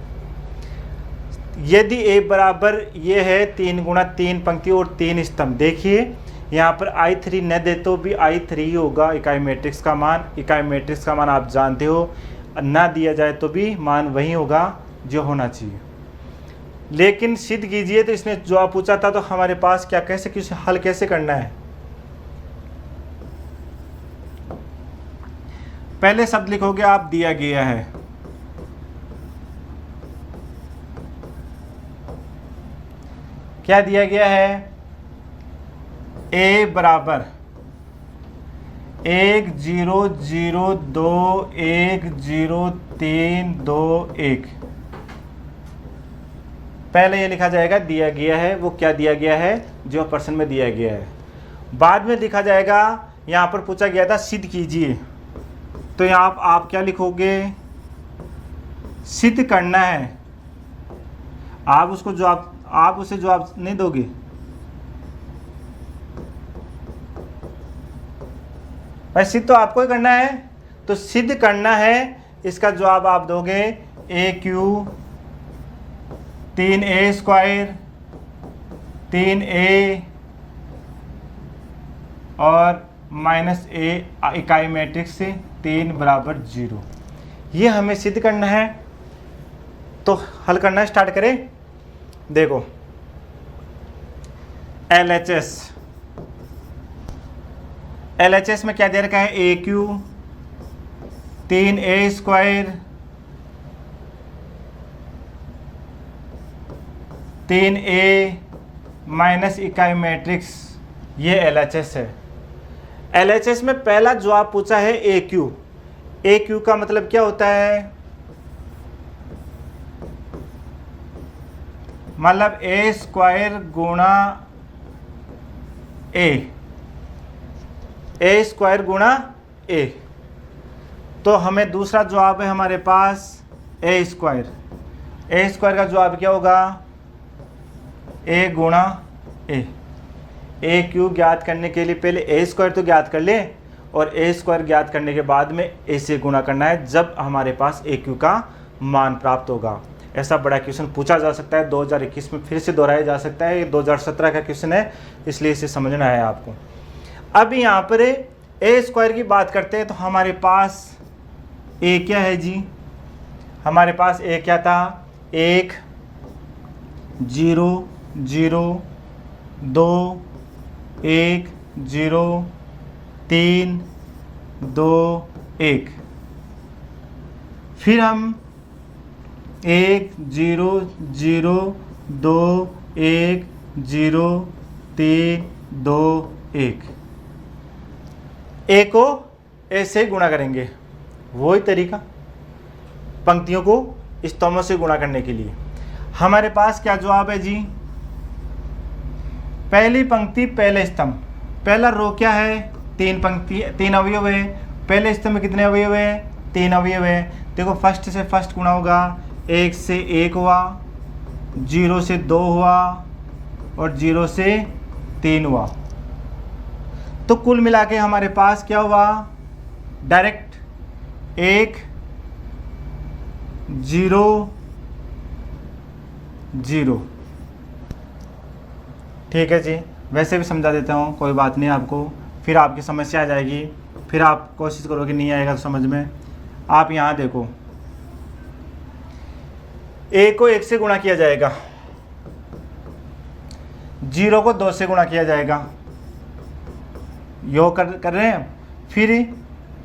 यदि ए बराबर ये है 3 गुणा 3 पंक्ति और 3 स्तंभ, देखिए यहाँ पर I3 न दे तो भी I3 ही होगा इकाई मैट्रिक्स का मान। इकाई मैट्रिक्स का मान आप जानते हो, ना दिया जाए तो भी मान वही होगा जो होना चाहिए। लेकिन सिद्ध कीजिए, तो इसने जो आप पूछा था तो हमारे पास क्या कैसे किस हल कैसे करना है। पहले शब्द लिखोगे आप, दिया गया है, क्या दिया गया है, ए बराबर 1 0 0 2 1 0 3 2 1। पहले ये लिखा जाएगा दिया गया है, वो क्या दिया गया है जो प्रश्न में दिया गया है। बाद में लिखा जाएगा, यहाँ पर पूछा गया था सिद्ध कीजिए, तो यहाँ आप क्या लिखोगे, सिद्ध करना है। आप उसको जवाब, आप उसे जवाब नहीं दोगे, भाई सिद्ध तो आपको ही करना है, तो सिद्ध करना है इसका जवाब आप दोगे ए क्यू 3a स्क्वायर 3a और माइनस a इकाई मैट्रिक्स से 3 बराबर 0। ये हमें सिद्ध करना है, तो हल करना स्टार्ट करें। देखो LHS में क्या दे रखा है, A cube 3a square 3a minus इकाई मैट्रिक्स, ये LHS है। LHS में पहला जवाब पूछा है ए क्यू का मतलब क्या होता है, मतलब ए स्क्वायर गुणा ए स्क्वायर गुणा ए। तो हमें दूसरा जवाब है हमारे पास ए स्क्वायर का जवाब क्या होगा, ए गुणा ए क्यू ज्ञात करने के लिए पहले ए स्क्वायर तो ज्ञात कर ले, और ए स्क्वायर ज्ञात करने के बाद में ए से गुणा करना है जब हमारे पास ए क्यू का मान प्राप्त होगा। ऐसा बड़ा क्वेश्चन पूछा जा सकता है, 2021 में फिर से दोहराया जा सकता है। ये 2017 का क्वेश्चन है, इसलिए इसे समझना है आपको। अब यहाँ पर ए स्क्वायर की बात करते हैं, तो हमारे पास ए क्या है जी, हमारे पास ए क्या था, 1 0 0 2 1 0 3 2 1। फिर हम 1 0 0 2 1 0 3 2 1, ए को ए से गुणा करेंगे, वही तरीका पंक्तियों को स्तंभों से गुणा करने के लिए। हमारे पास क्या जवाब है जी, पहली पंक्ति पहले स्तंभ, पहला रो क्या है, 3 पंक्ति 3 अवयव है, पहले स्तंभ में कितने अवयव है, 3 अवयव है। देखो फर्स्ट से फर्स्ट गुणा होगा, 1 से 1 हुआ, 0 से 2 हुआ और 0 से 3 हुआ। तो कुल मिला के हमारे पास क्या हुआ, डायरेक्ट 1 0 0। ठीक है जी, वैसे भी समझा देता हूँ, कोई बात नहीं आपको, फिर आपकी समस्या आ जाएगी, फिर आप कोशिश करोगे नहीं आएगा तो समझ में। आप यहाँ देखो, ए को 1 से गुणा किया जाएगा, 0 को 2 से गुणा किया जाएगा, योग कर रहे हैं, फिर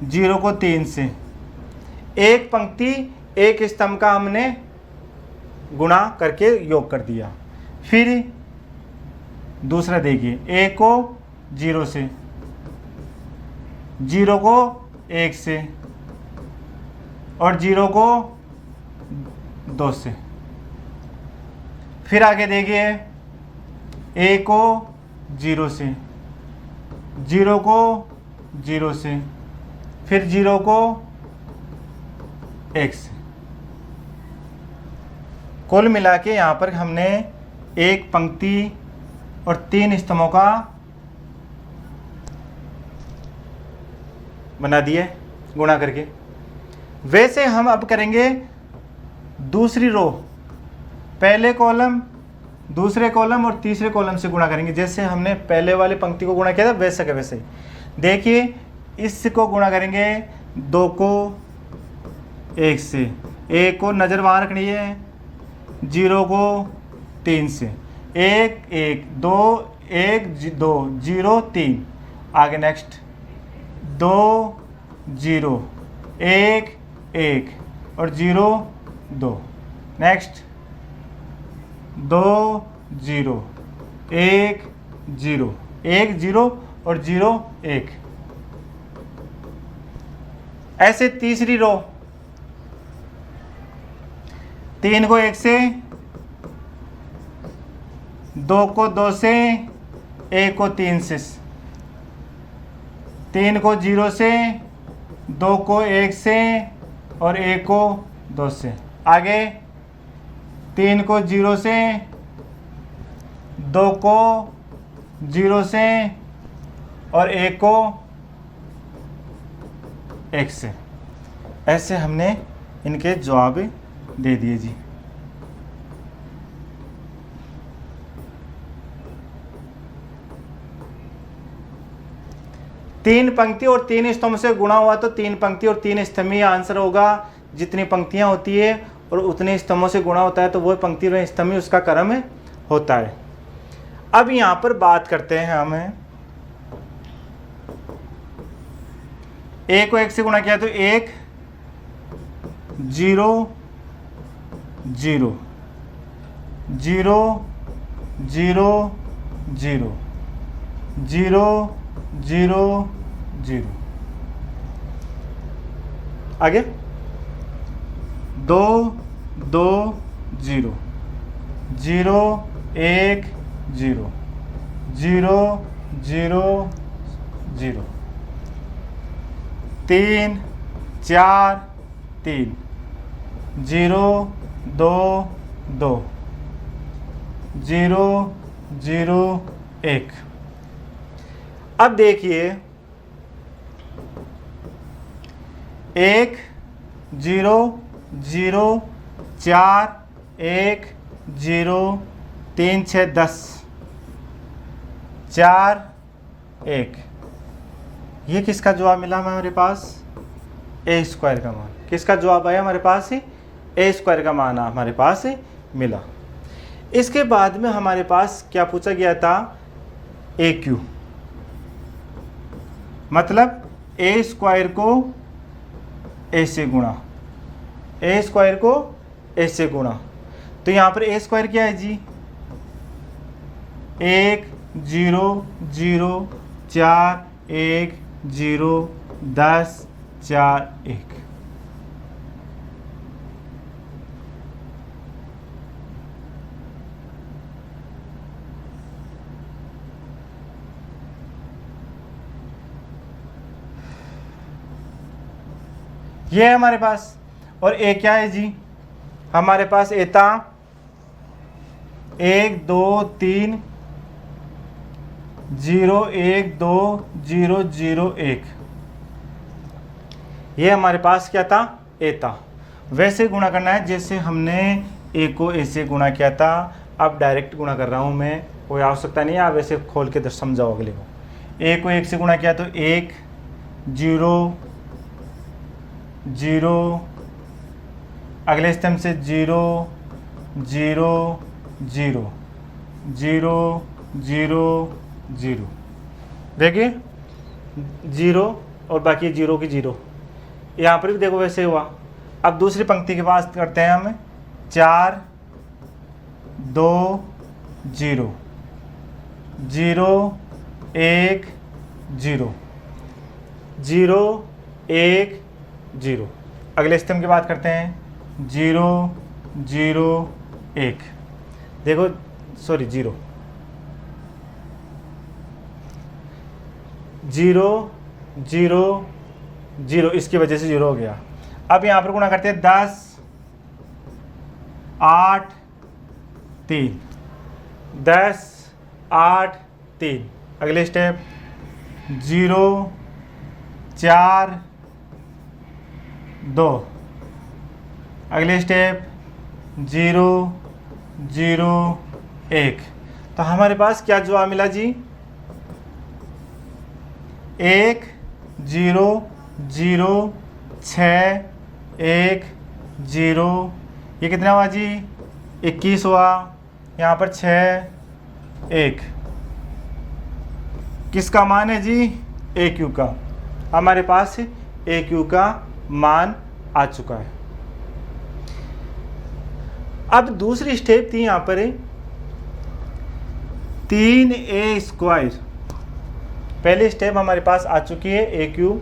0 को 3 से। एक पंक्ति एक स्तंभ का हमने गुणा करके योग कर दिया। फिर दूसरा देखिए, ए को 0 से, 0 को 1 से और 0 को 2 से। फिर आगे देखिए, ए को 0 से, 0 को 0 से, फिर 0 को 1 से। कुल मिला के यहाँ पर हमने एक पंक्ति और 3 स्तंभों का बना दिए गुणा करके। वैसे हम अब करेंगे दूसरी रो, पहले कॉलम, दूसरे कॉलम और तीसरे कॉलम से गुणा करेंगे। जैसे हमने पहले वाली पंक्ति को गुणा किया था वैसे के वैसे ही। देखिए इसको गुणा करेंगे 2 को 1 से, 1 को नज़र वहाँ रखनी है, 0 को 3 से, 1 1 2 1 2 0 3। आगे नेक्स्ट 2 0 1 1 और 0 2। नेक्स्ट 2 0 1 0 1 0 और 0 1। ऐसे तीसरी रो, 3 को 1 से, 2 को 2 से, 1 को 3 से, 3 को 0 से, 2 को 1 से और 1 को 2 से। आगे 3 को 0 से, 2 को 0 से और 1 को 1 से। ऐसे हमने इनके जवाब दे दिए जी। तीन पंक्ति और 3 स्तंभ से गुणा हुआ तो 3 पंक्ति और 3 स्तंभ ही आंसर होगा। जितनी पंक्तियां होती है और उतने स्तंभों से गुणा होता है तो वो पंक्ति और स्तंभ ही उसका क्रम होता है। अब यहाँ पर बात करते हैं हमें, ए को 1 से गुणा किया तो 1 0 0 0 0 0 0 0 0। आगे 2 2 0 0 1 0 0 0 0 3 4 3 0 2 2 0 0 1। अब देखिए 1 0 0 4 1 0 3 6 10 4 1। ये किसका जवाब मिला हमारे पास? ए स्क्वायर का मान। किसका जवाब आया हमारे पास? ए स्क्वायर का मान हमारे पास मिला। इसके बाद में हमारे पास क्या पूछा गया था? ए क्यू, मतलब ए स्क्वायर को ए से गुणा, ए स्क्वायर को ए से गुणा। तो यहाँ पर ए स्क्वायर क्या है जी? 1 0 0 4 1 0 10 4 1। ये है हमारे पास। और ए क्या है जी, हमारे पास ए था 1 2 3 0 1 2 0 0 1। ये हमारे पास क्या था, ए था। वैसे गुणा करना है जैसे हमने ए को ए से गुणा किया था। अब डायरेक्ट गुणा कर रहा हूँ मैं, कोई आवश्यकता नहीं है, आप वैसे खोल के समझाओ अगले को। ए को 1 से गुणा किया तो 1 0 0, अगले स्तंभ से 0 0 0 0 0 0। देखिए 0 और बाकी 0 की 0। यहाँ पर भी देखो वैसे हुआ। अब दूसरी पंक्ति के पास करते हैं हम 4 2 0 0 1 0 0 1 0। अगले स्तंभ की बात करते हैं 0 0 1। देखो सॉरी 0 0 0 0, इसकी वजह से 0 हो गया। अब यहाँ पर गुणा करते हैं 10 8 3 10 8 3। अगले स्टेप 0 4 2। अगले स्टेप 0 0 1। तो हमारे पास क्या जवाब मिला जी, 1 0 0 6 1 0। ये कितना हुआ जी, 21 हुआ। यहाँ पर 6 1 किसका मान है जी, ए क्यू का। हमारे पास ए क्यू का मान आ चुका है। अब दूसरी स्टेप थी यहाँ पर 3a²। पहली स्टेप हमारे पास आ चुकी है ए क्यू।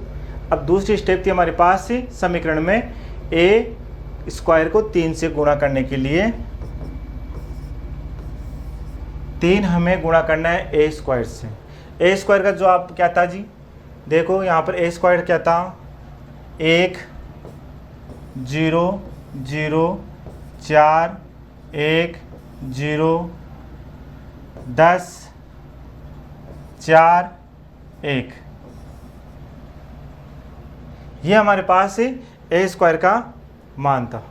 अब दूसरी स्टेप थी हमारे पास समीकरण में a² को 3 से गुणा करने के लिए 3 हमें गुणा करना है a² से। a² का जवाब क्या था जी, देखो यहाँ पर a² क्या था, 1 0 0 4 1 0 10 4 1। ये हमारे पास a² का मान था।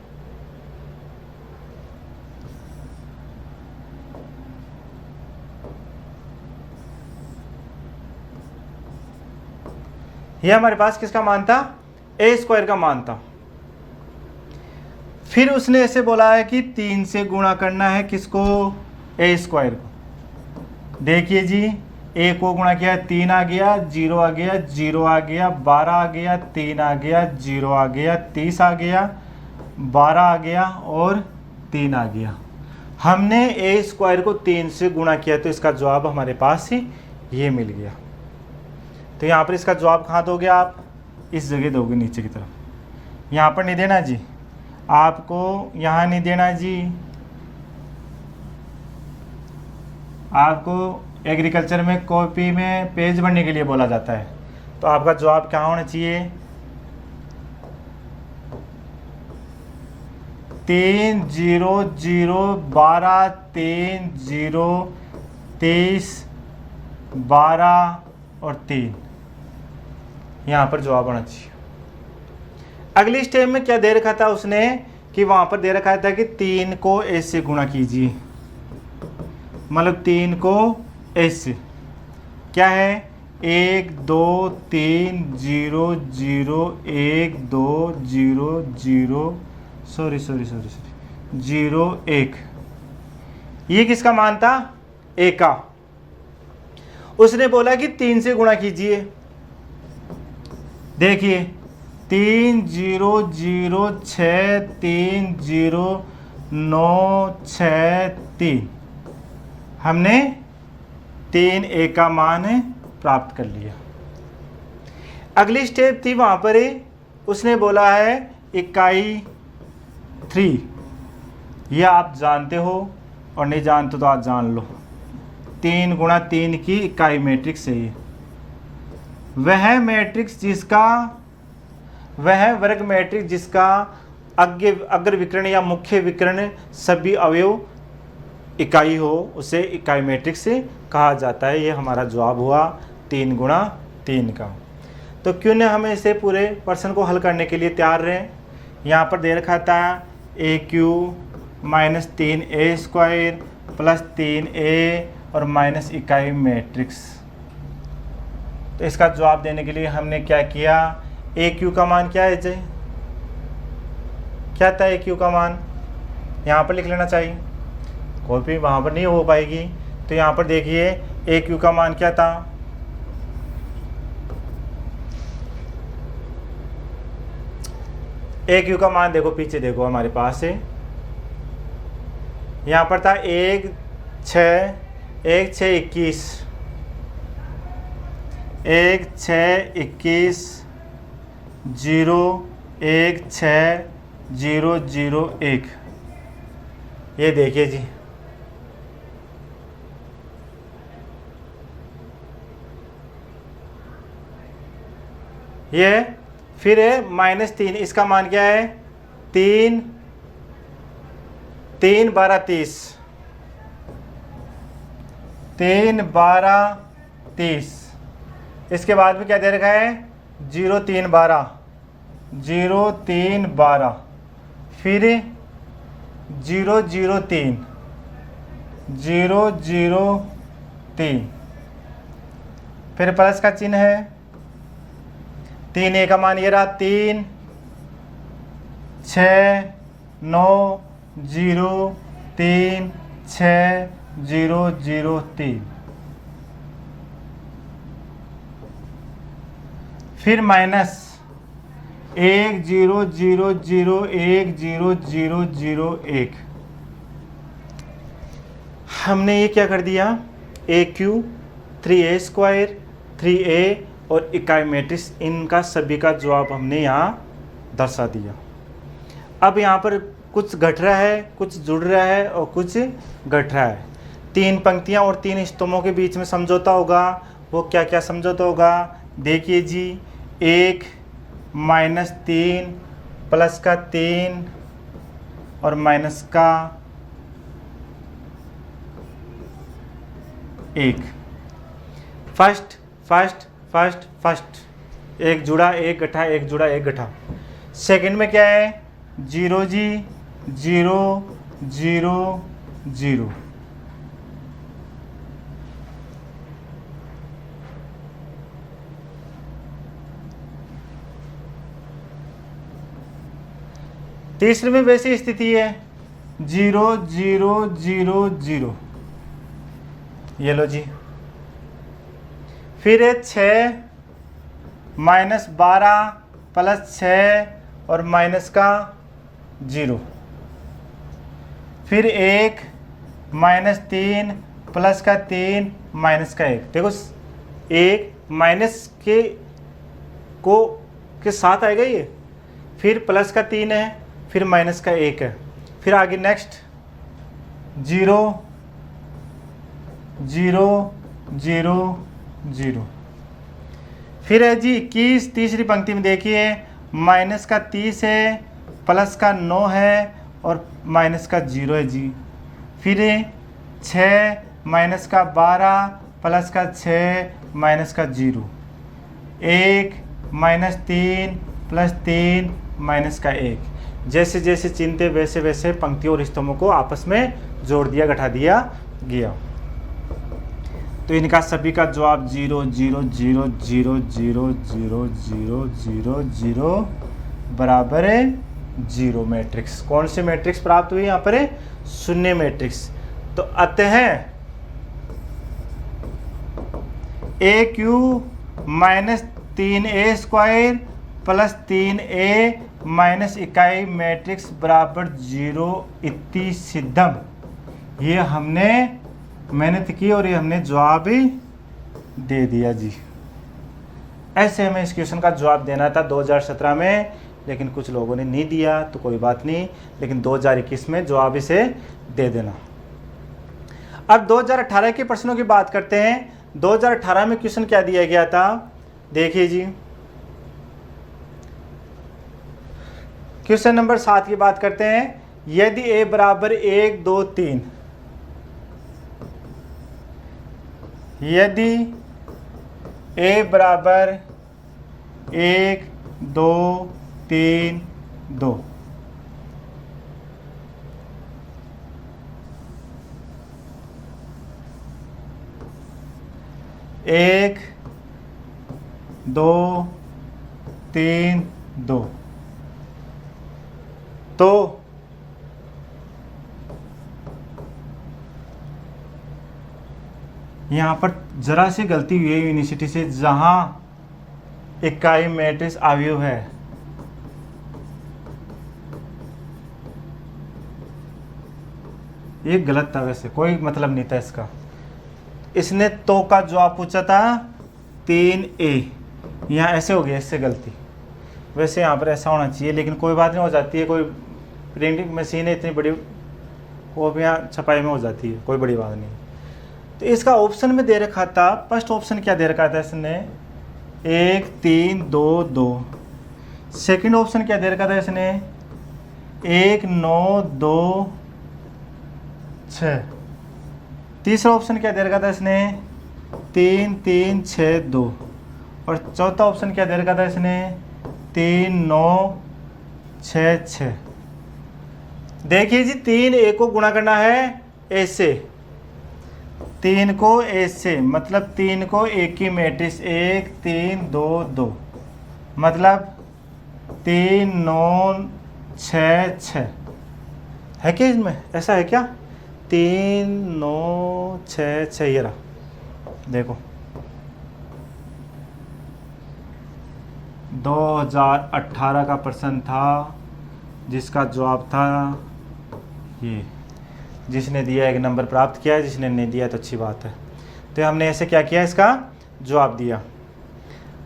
ये हमारे पास किसका मान था, a² का मान था। फिर उसने ऐसे बोला है कि 3 से गुणा करना है किसको, a² को। देखिए जी, a को गुणा किया 3 आ गया, 0 आ गया, 0 आ गया, 12 आ गया, 3 आ गया, 0 आ गया, 30 आ गया, 12 आ गया और 3 आ गया। हमने a² को 3 से गुणा किया तो इसका जवाब हमारे पास ही ये मिल गया। तो यहाँ पर इसका जवाब कहाँ दोगे आप, इस जगह दोगे नीचे की तरफ। यहाँ पर नहीं देना जी, आपको यहाँ नहीं देना जी, आपको एग्रीकल्चर में कॉपी में पेज भरने के लिए बोला जाता है। तो आपका जवाब क्या होना चाहिए, 3 0 0 12 3 0 30 12 और 3। यहाँ पर जवाब आना चाहिए। अगली स्टेप में क्या दे रखा था उसने, कि वहाँ पर दे रखा था कि 3 को a से गुणा कीजिए, मतलब 3 को a से क्या है, 1 2 3 0 0 1 2 0 0 सॉरी 0 1। ये किसका मान था, a का। उसने बोला कि 3 से गुणा कीजिए। देखिए 3 0 0 6 3 0 9 6 3। हमने 3 a का मान प्राप्त कर लिया। अगली स्टेप थी वहाँ पर ही उसने बोला है इकाई 3, ये आप जानते हो और नहीं जानते तो आज जान लो। 3 गुणा 3 की इकाई मैट्रिक्स है ये। वह मैट्रिक्स जिसका, वह वर्ग मैट्रिक्स जिसका अग्र विकर्ण या मुख्य विकर्ण सभी अवयव इकाई हो उसे इकाई मैट्रिक्स कहा जाता है। ये हमारा जवाब हुआ 3 गुणा 3 का। तो क्यों न हम इसे पूरे प्रश्न को हल करने के लिए तैयार रहें। यहाँ पर दे रखा था AQ minus 3A² plus 3A और माइनस इकाई मैट्रिक्स। तो इसका जवाब देने के लिए हमने क्या किया, AQ का मान क्या है जी, क्या था AQ का मान, यहाँ पर लिख लेना चाहिए, कोई भी वहाँ पर नहीं हो पाएगी। तो यहाँ पर देखिए AQ का मान क्या था, AQ का मान देखो पीछे देखो हमारे पास है, यहाँ पर था 1 6 21 1 6 21 0 1 6 0 0 1। ये देखिए जी, ये फिर है -3, इसका मान क्या है 3 3 12 30, 3 12 30। इसके बाद में क्या दे रखा है 0 3 12 0 3 12, फिर 0 0 3 0 0 3, फिर प्लस का चिन्ह है, 3A का मान ये रहा 3 6 9 0 3 6 0 0 3, फिर माइनस 1 0 0 0 1 0 0 0 1। हमने ये क्या कर दिया, AQ 3A² 3A और इकाई मैट्रिक्स, इनका सभी का जवाब हमने यहाँ दर्शा दिया। अब यहाँ पर कुछ घट रहा है, कुछ जुड़ रहा है और कुछ घट रहा है। 3 पंक्तियाँ और 3 स्तंभों के बीच में समझौता होगा। वो क्या क्या समझौता होगा, देखिए जी, 1 -3 प्लस का 3 और माइनस का 1। फर्स्ट फर्स्ट फर्स्ट फर्स्ट, एक जुड़ा एक गठा, एक जुड़ा एक गठा। सेकंड में क्या है 0 जी 0 0 0। तीसरे में वैसी स्थिति है 0 0 0 0, ये लो जी। फिर है 6 -12 प्लस 6 और माइनस का 0, फिर 1 -3 प्लस का 3 माइनस का 1। देखो 1 माइनस के साथ आएगा ये, फिर प्लस का 3 है, फिर माइनस का 1 है, फिर आगे नेक्स्ट 0 0 0 0। फिर है जी 21, तीसरी पंक्ति में देखिए माइनस का 30 है, प्लस का 9 है और माइनस का 0 है जी। फिर 6 माइनस का 12 प्लस का 6 माइनस का 0, 1 -3 प्लस 3 माइनस का 1। जैसे जैसे चिन्ह थे वैसे वैसे पंक्तियों और स्तंभों को आपस में जोड़ दिया, घटा दिया गया। तो इनका सभी का जवाब 0 0 0 0 0 0 0 0 0 बराबर है 0 मैट्रिक्स। कौन सी मैट्रिक्स प्राप्त हुई यहाँ पर है, शून्य मैट्रिक्स। तो अतः AQ -3A² plus 3A minus इकाई मैट्रिक्स बराबर 0 इति सिद्धम। ये हमने मेहनत की और ये हमने जवाब ही दे दिया जी। ऐसे हमें इस क्वेश्चन का जवाब देना था 2017 में, लेकिन कुछ लोगों ने नहीं दिया तो कोई बात नहीं, लेकिन 2021 में जवाब इसे दे देना। अब 2018 के प्रश्नों की बात करते हैं। 2018 में क्वेश्चन क्या दिया गया था, देखिए जी। क्वेश्चन नंबर 7 की बात करते हैं। यदि a बराबर 1 2 3, यदि a बराबर 1 2 3 2, एक 2 3 2, तो यहाँ पर जरा सी गलती हुई है यूनिवर्सिटी से, जहाँ इकाई मैट्रिक्स अवयव है, ये गलत था, वैसे कोई मतलब नहीं था इसका। इसने तो का जवाब पूछा था 3a, यहाँ ऐसे हो गया, इससे गलती। वैसे यहाँ पर ऐसा होना चाहिए, लेकिन कोई बात नहीं, हो जाती है। कोई प्रिंटिंग मशीन है इतनी बड़ी, वो भी यहाँ छपाई में हो जाती है, कोई बड़ी बात नहीं। तो इसका ऑप्शन में दे रखा था, फर्स्ट ऑप्शन क्या दे रखा था इसने, 1 3 2 2। सेकंड ऑप्शन क्या दे रखा था इसने, 1 9 2 6। तीसरा ऑप्शन क्या दे रखा था इसने, 3 3 6 2। और चौथा ऑप्शन क्या दे रखा था इसने, 3 9 6 6। देखिए जी, 3 a को गुणा करना है a से, 3 को a से, मतलब 3 को एक की मैट्रिक्स 1 3 2 2, मतलब 3 9 6 6 है क्या इसमें, ऐसा है क्या, 3 9 6 6, ये रहा देखो। 2018 का प्रश्न था, जिसका जवाब था ये। जिसने दिया एक नंबर प्राप्त किया है, जिसने नहीं दिया तो अच्छी बात है। तो हमने ऐसे क्या किया, इसका जवाब दिया।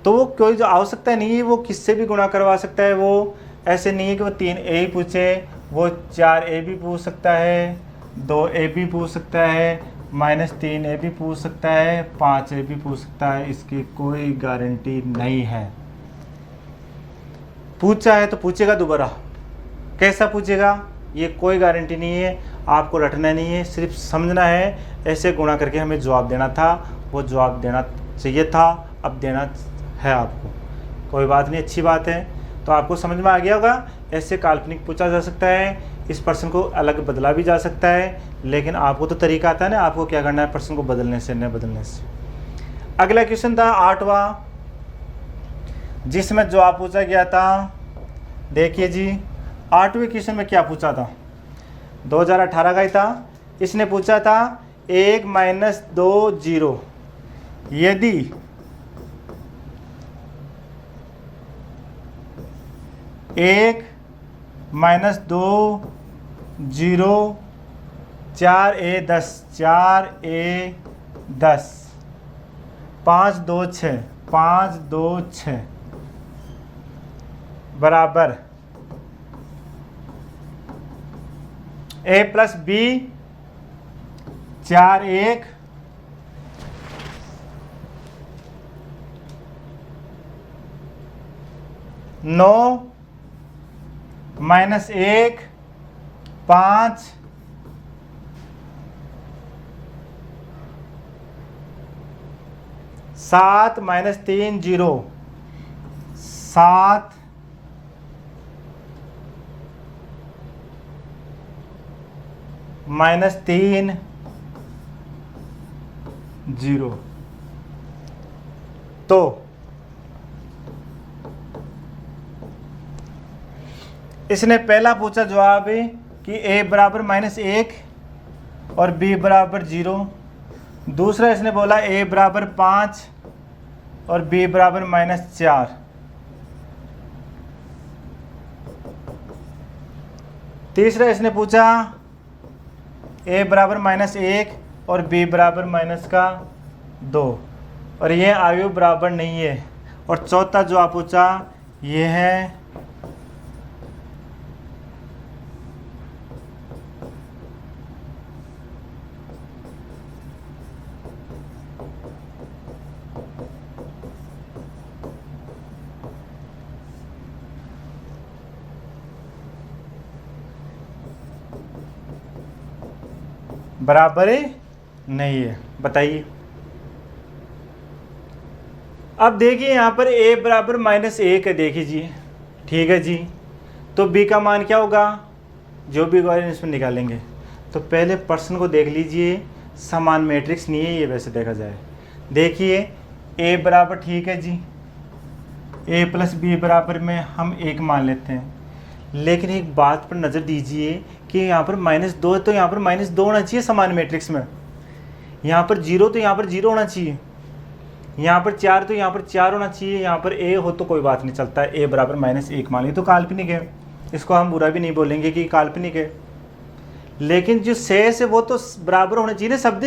तो वो कोई जो आवश्यकता नहीं है, वो किससे भी गुणा करवा सकता है। वो ऐसे नहीं है कि वो 3a ही पूछे, वो 4a भी पूछ सकता है, 2a भी पूछ सकता है, -3a भी पूछ सकता है, 5a भी पूछ सकता है। इसकी कोई गारंटी नहीं है। पूछा है तो पूछेगा दोबारा, कैसा पूछेगा ये कोई गारंटी नहीं है। आपको रटना नहीं है, सिर्फ समझना है। ऐसे गुणा करके हमें जवाब देना था, वो जवाब देना चाहिए था, अब देना है आपको। कोई बात नहीं, अच्छी बात है। तो आपको समझ में आ गया होगा। ऐसे काल्पनिक पूछा जा सकता है, इस प्रश्न को अलग बदला भी जा सकता है, लेकिन आपको तो तरीका आता है ना, आपको क्या करना है, प्रश्न को बदलने से, न बदलने से। अगला क्वेश्चन था 8वां, जिसमें जवाब पूछा गया था। देखिए जी, 8वें क्वेश्चन में क्या पूछा था, 2018 का ही था। इसने पूछा था 1 - 2 0, यदि 1 - 2 0 4a 10, 4a 10, 5 2 6, 5 2 6 बराबर a + b 4 1 9 -1 5 7 -3 0, 7 -3 0। तो इसने पहला पूछा जवाब कि a बराबर -1 और b बराबर 0। दूसरा इसने बोला a बराबर 5 और b बराबर -4। तीसरा इसने पूछा a बराबर -1 और b बराबर -2, और ये अवयव बराबर नहीं है, और चौथा जो आप पूछा ये है बराबर नहीं है। बताइए। अब देखिए यहाँ पर a बराबर -1 है, देखिए। ठीक है जी। तो b का मान क्या होगा, जो भी होगा इसमें निकालेंगे। तो पहले पर्सन को देख लीजिए, समान मैट्रिक्स नहीं है ये वैसे देखा जाए। देखिए a बराबर ठीक है जी, a प्लस b बराबर में हम 1 मान लेते हैं। लेकिन एक बात पर नज़र दीजिए कि यहाँ पर -2 है तो यहाँ पर -2 होना चाहिए समान मैट्रिक्स में। यहाँ पर 0 तो यहाँ पर 0 होना चाहिए। यहाँ पर 4 तो यहाँ पर 4 होना चाहिए। यहाँ पर a हो तो कोई बात नहीं चलता है, a बराबर -1 मान लिया तो काल्पनिक है, इसको हम बुरा भी नहीं बोलेंगे कि काल्पनिक है। लेकिन जो शेष है वो तो बराबर होना चाहिए ना शब्द।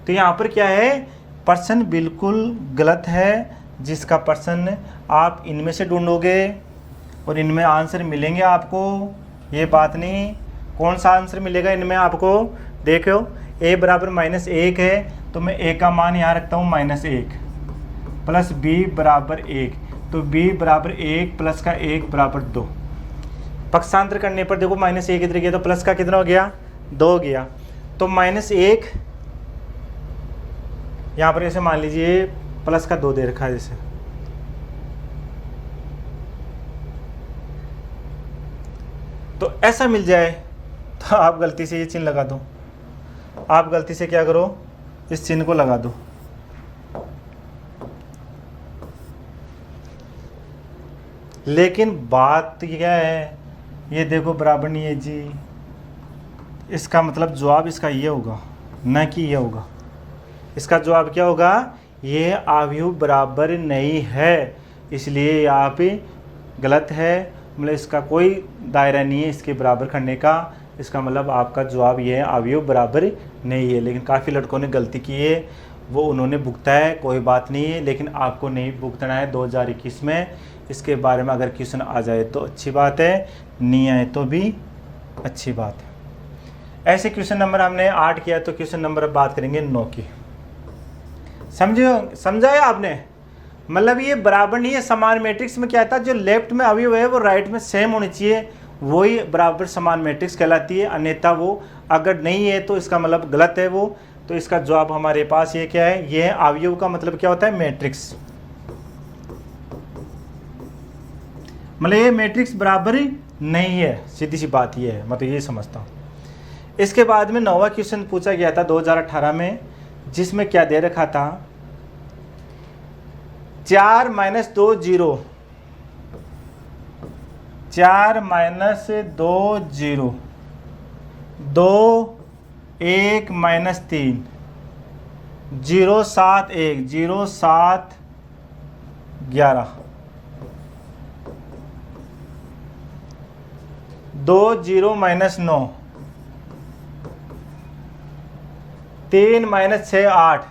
तो यहाँ पर क्या है, पर्सन बिल्कुल गलत है, जिसका पर्सन आप इनमें से ढूंढोगे और इनमें आंसर मिलेंगे आपको। ये बात नहीं, कौन सा आंसर मिलेगा इनमें आपको। देखो a बराबर -1 है तो मैं a का मान यहाँ रखता हूँ -1 प्लस b बराबर 1, तो b बराबर 1 प्लस का 1 बराबर 2। पक्षांतर करने पर देखो -1 इधर गया तो प्लस का कितना हो गया, 2 गया। तो -1 यहाँ पर ऐसे मान लीजिए प्लस का 2 दे रखा है जैसे, तो ऐसा मिल जाए तो आप गलती से ये चिन्ह लगा दो। आप गलती से क्या करो, इस चिन्ह को लगा दो। लेकिन बात क्या है, ये देखो बराबर नहीं है जी, इसका मतलब जवाब इसका ये होगा, न कि ये होगा। इसका जवाब क्या होगा, ये अवयव बराबर नहीं है, इसलिए यहाँ पे गलत है। मतलब इसका कोई दायरा नहीं है इसके बराबर करने का। इसका मतलब आपका जवाब ये है, अवयव बराबर नहीं है। लेकिन काफ़ी लड़कों ने गलती की है, वो उन्होंने भुगता है, कोई बात नहीं है। लेकिन आपको नहीं भुगतना है 2021 में। इसके बारे में अगर क्वेश्चन आ जाए तो अच्छी बात है, नहीं आए तो भी अच्छी बात है। ऐसे क्वेश्चन नंबर हमने 8 किया, तो क्वेश्चन नंबर अब बात करेंगे 9 की। समझा है आपने। मतलब ये बराबर नहीं है। समान मैट्रिक्स में क्या था, जो लेफ्ट में अवयव है वो राइट में सेम होनी चाहिए, वही बराबर समान मैट्रिक्स कहलाती है। अन्यथा वो अगर नहीं है तो इसका मतलब गलत है वो। तो इसका जवाब हमारे पास ये क्या है, ये है अवयव का मतलब क्या होता है, मैट्रिक्स। मतलब ये मैट्रिक्स बराबर नहीं है, सीधी सी बात ये है, मैं तो ये समझता हूँ। इसके बाद में 9वां क्वेश्चन पूछा गया था 2018 में, जिसमें क्या दे रखा था, 4 - 2 0, 4 - 2 0, 2 1 - 3, 0 7 1, 0 7 11, 2 0 - 9, 3 - 6 8,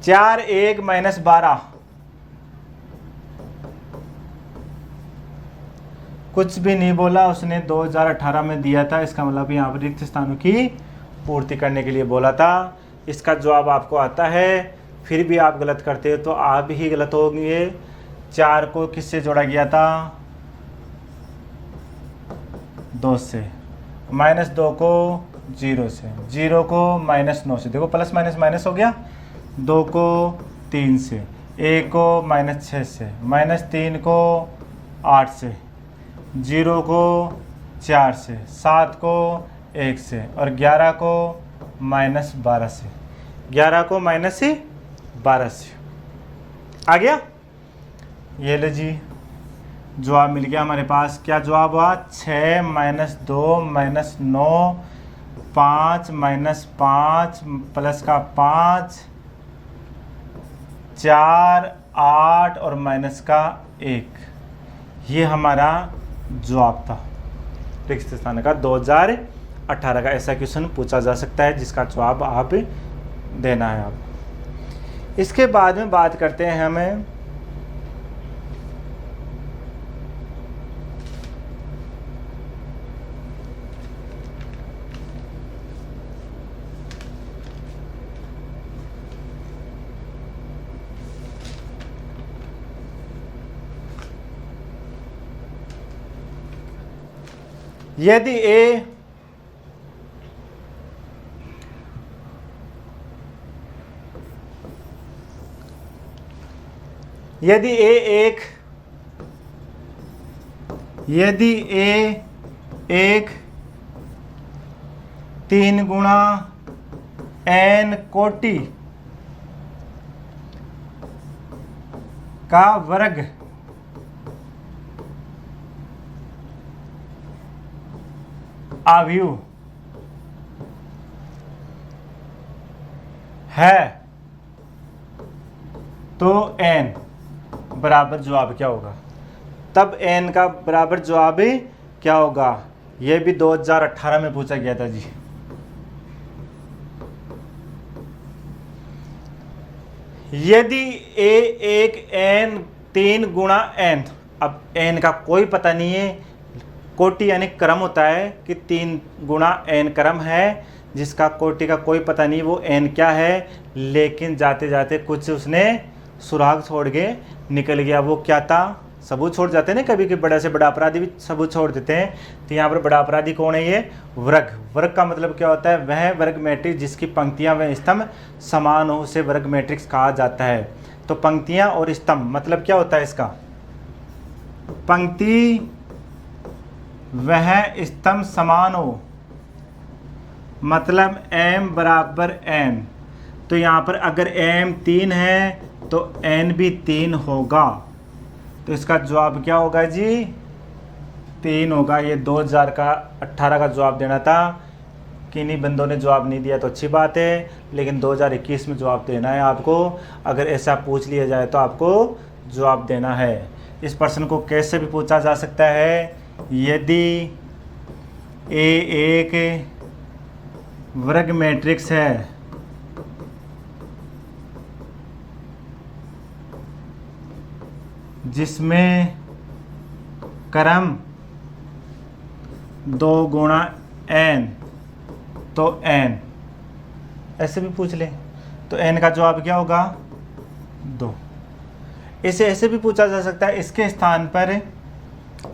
4 1 - 12। कुछ भी नहीं बोला उसने, 2018 में दिया था। इसका मतलब यहाँ पर रिक्त स्थानों की पूर्ति करने के लिए बोला था। इसका जवाब आपको आता है, फिर भी आप गलत करते हो तो आप ही गलत होंगे। 4 को किससे जोड़ा गया था, 2 से, -2 को 0 से, 0 को -9 से, देखो प्लस माइनस माइनस हो गया, 2 को 3 से, 1 को -6 से, -3 को 8 से, 0 को 4 से, 7 को 1 से, और 11 को -12 से, 11 को -12 से। आ गया। ये ले जी, जवाब मिल गया हमारे पास। क्या जवाब हुआ, 6 - 2 - 9, 5 - 5 प्लस का 5, 4 8 और माइनस का 1। ये हमारा जवाब था रिक्त स्थान का 2018 का। ऐसा क्वेश्चन पूछा जा सकता है जिसका जवाब आप देना है आपको। इसके बाद में बात करते हैं हमें यदि ए यदि ए एक 3 गुणा n कोटि का वर्ग अवयव है तो n बराबर जवाब क्या होगा। तब n का बराबर जवाब क्या होगा, यह भी 2018 में पूछा गया था जी। यदि a एक n 3 गुणा n, अब n का कोई पता नहीं है, कोटि यानी क्रम होता है कि 3 गुणा n क्रम है, जिसका कोटि का कोई पता नहीं वो n क्या है, लेकिन जाते जाते कुछ उसने सुराग छोड़ के निकल गया। वो क्या था, सबूत छोड़ जाते हैं ना कभी कि बड़ा से बड़ा अपराधी भी सबूत छोड़ देते हैं। तो यहाँ पर बड़ा अपराधी कौन है, ये वर्ग। वर्ग का मतलब क्या होता है, वह वर्ग मैट्रिक्स जिसकी पंक्तियाँ व स्तंभ समान हो उसे वर्ग मैट्रिक्स कहा जाता है। तो पंक्तियाँ और स्तंभ मतलब क्या होता है इसका, पंक्ति वह स्तंभ समान हो मतलब m बराबर n। तो यहाँ पर अगर m 3 है तो n भी 3 होगा, तो इसका जवाब क्या होगा जी, 3 होगा। ये 2018 का जवाब देना था, किन्हीं बंदों ने जवाब नहीं दिया तो अच्छी बात है, लेकिन 2021 में जवाब देना है आपको। अगर ऐसा पूछ लिया जाए तो आपको जवाब देना है। इस प्रश्न को कैसे भी पूछा जा सकता है, यदि ए एक वर्ग मैट्रिक्स है जिसमें क्रम 2 गुणा n, तो n ऐसे भी पूछ ले तो n का जवाब क्या होगा 2। इसे ऐसे भी पूछा जा सकता है, इसके स्थान पर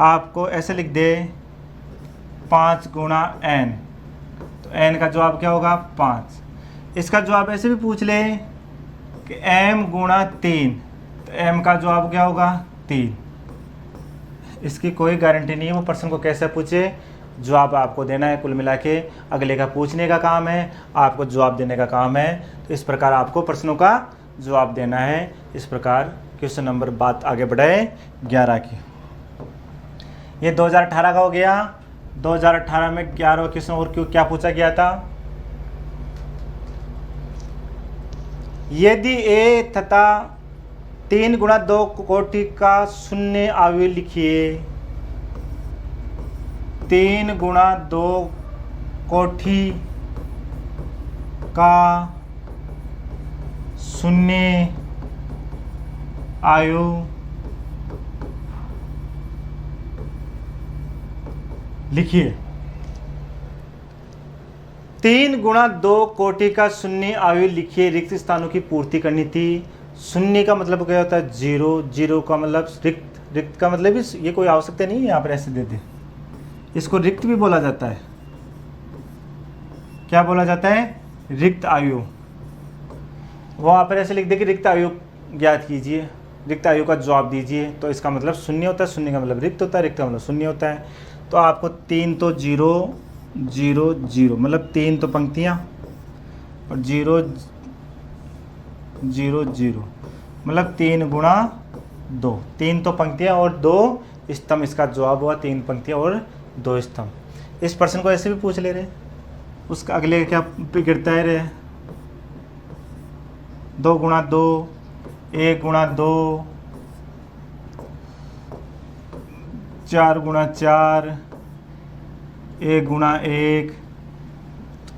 आपको ऐसे लिख दे 5 गुणा n, तो n का जवाब क्या होगा 5। इसका जवाब ऐसे भी पूछ ले कि m गुणा 3, तो m का जवाब क्या होगा 3। इसकी कोई गारंटी नहीं है वो प्रश्न को कैसे पूछे, जवाब आपको देना है। कुल मिला के अगले का पूछने का काम है, आपको जवाब देने का काम है। तो इस प्रकार आपको प्रश्नों का जवाब देना है। इस प्रकार क्वेश्चन नंबर बात आगे बढ़ाए 11 की। ये 2018 का हो गया। 2018 में 11 क्वेश्चन और क्यों क्या पूछा गया था, यदि a तथा 3 गुणा 2 कोटि का शून्य अवयव लिखिए। 3 गुणा 2 कोटि का शून्य अवयव लिखिए। 3 गुणा 2 कोटि का शून्य अवयव लिखिए। रिक्त स्थानों की पूर्ति करनी थी। शून्य का मतलब क्या होता है 0, 0 का मतलब रिक्त, रिक्त का मतलब ये कोई आवश्यकता नहीं है यहाँ पर ऐसे दे दे, इसको रिक्त भी बोला जाता है। क्या बोला जाता है, रिक्त अवयव। वहाँ पर ऐसे लिख दे कि रिक्त अवयव ज्ञात कीजिए, रिक्त अवयव का जवाब दीजिए। तो इसका मतलब शून्य होता है, शून्य का मतलब रिक्त होता है, रिक्त का मतलब शून्य होता है। तो आपको 3 तो 0 0 0 मतलब 3 तो पंक्तियाँ और 0 0 0 मतलब 3 गुणा 2, 3 तो पंक्तियाँ और 2 स्तंभ। इसका जवाब हुआ 3 पंक्तियाँ और 2 स्तंभ। इस प्रश्न को ऐसे भी पूछ ले रहे, उसका अगले क्या गिरता है रे, 2 गुणा 2, 1 गुणा 2, 4 गुणा 4, 1 गुणा 1।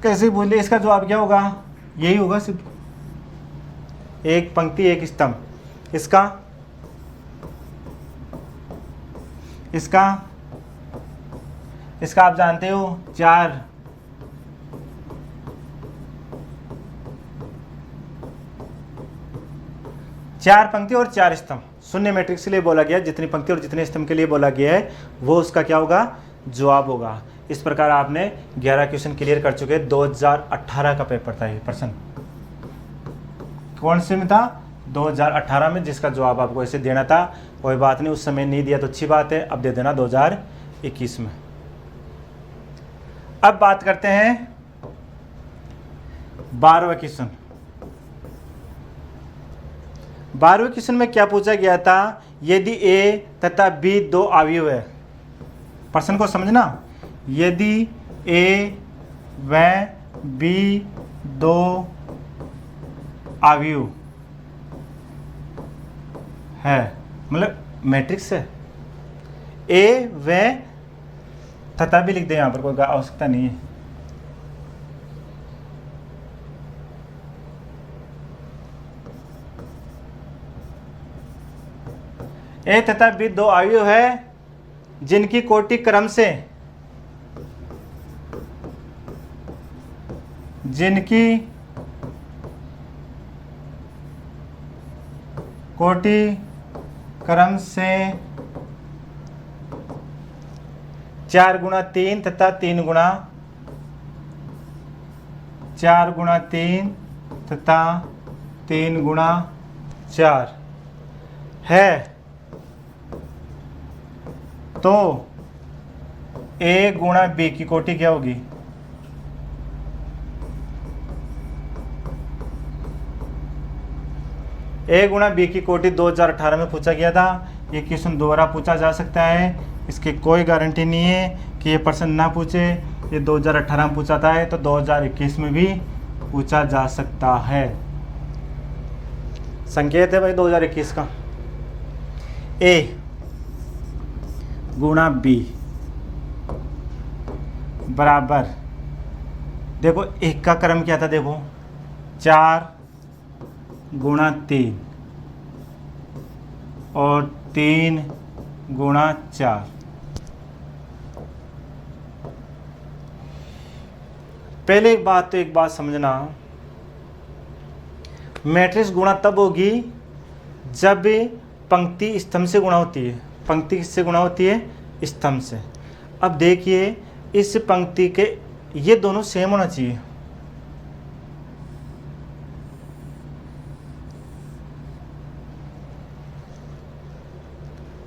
कैसे बोले, इसका जवाब क्या होगा, यही होगा सिर्फ। एक पंक्ति एक स्तंभ, इसका इसका इसका आप जानते हो 4 पंक्ति और 4 स्तंभ। शून्य मैट्रिक्स के लिए बोला गया, जितनी पंक्ति और जितने स्तंभ के लिए बोला गया है वो उसका क्या होगा, जवाब होगा। इस प्रकार आपने 11 क्वेश्चन क्लियर कर चुके हैं। 2018 का पेपर था ये प्रश्न, कौन से में था, 2018 में, जिसका जवाब आपको ऐसे देना था। कोई बात नहीं, उस समय नहीं दिया तो अच्छी बात है, अब दे देना 2021 में। अब बात करते हैं 12वें क्वेश्चन। 12वें क्वेश्चन में क्या पूछा गया था, यदि ए तथा बी दो अवयव है। प्रश्न को समझना, यदि ए व बी दो अवयव है, मतलब मैट्रिक्स है, ए व तथा भी लिख दे, यहां पर कोई आवश्यकता नहीं है। ए तथा बी दो अवयव है जिनकी कोटि क्रम से कोटि क्रम से 4 गुणा 3 तथा 3 गुणा 4 गुणा 3 तथा 3 गुणा 4 है, तो ए गुणा बी की कोटि क्या होगी, ए गुणा बी की कोटि 2018 में पूछा गया था। ये क्वेश्चन दोबारा पूछा जा सकता है, इसकी कोई गारंटी नहीं है कि ये प्रश्न ना पूछे। ये 2018 में पूछा था, तो 2021 में भी पूछा जा सकता है। संकेत है भाई 2021 का। ए गुणा बी बराबर, देखो एक का क्रम क्या था, देखो 4 गुणा 3 और 3 गुणा 4। पहले एक बात समझना, मैट्रिक्स गुणा तब होगी जब पंक्ति स्तंभ से गुणा होती है। पंक्ति किससे गुणा होती है, स्तंभ से। अब देखिए इस पंक्ति के ये दोनों सेम होना चाहिए,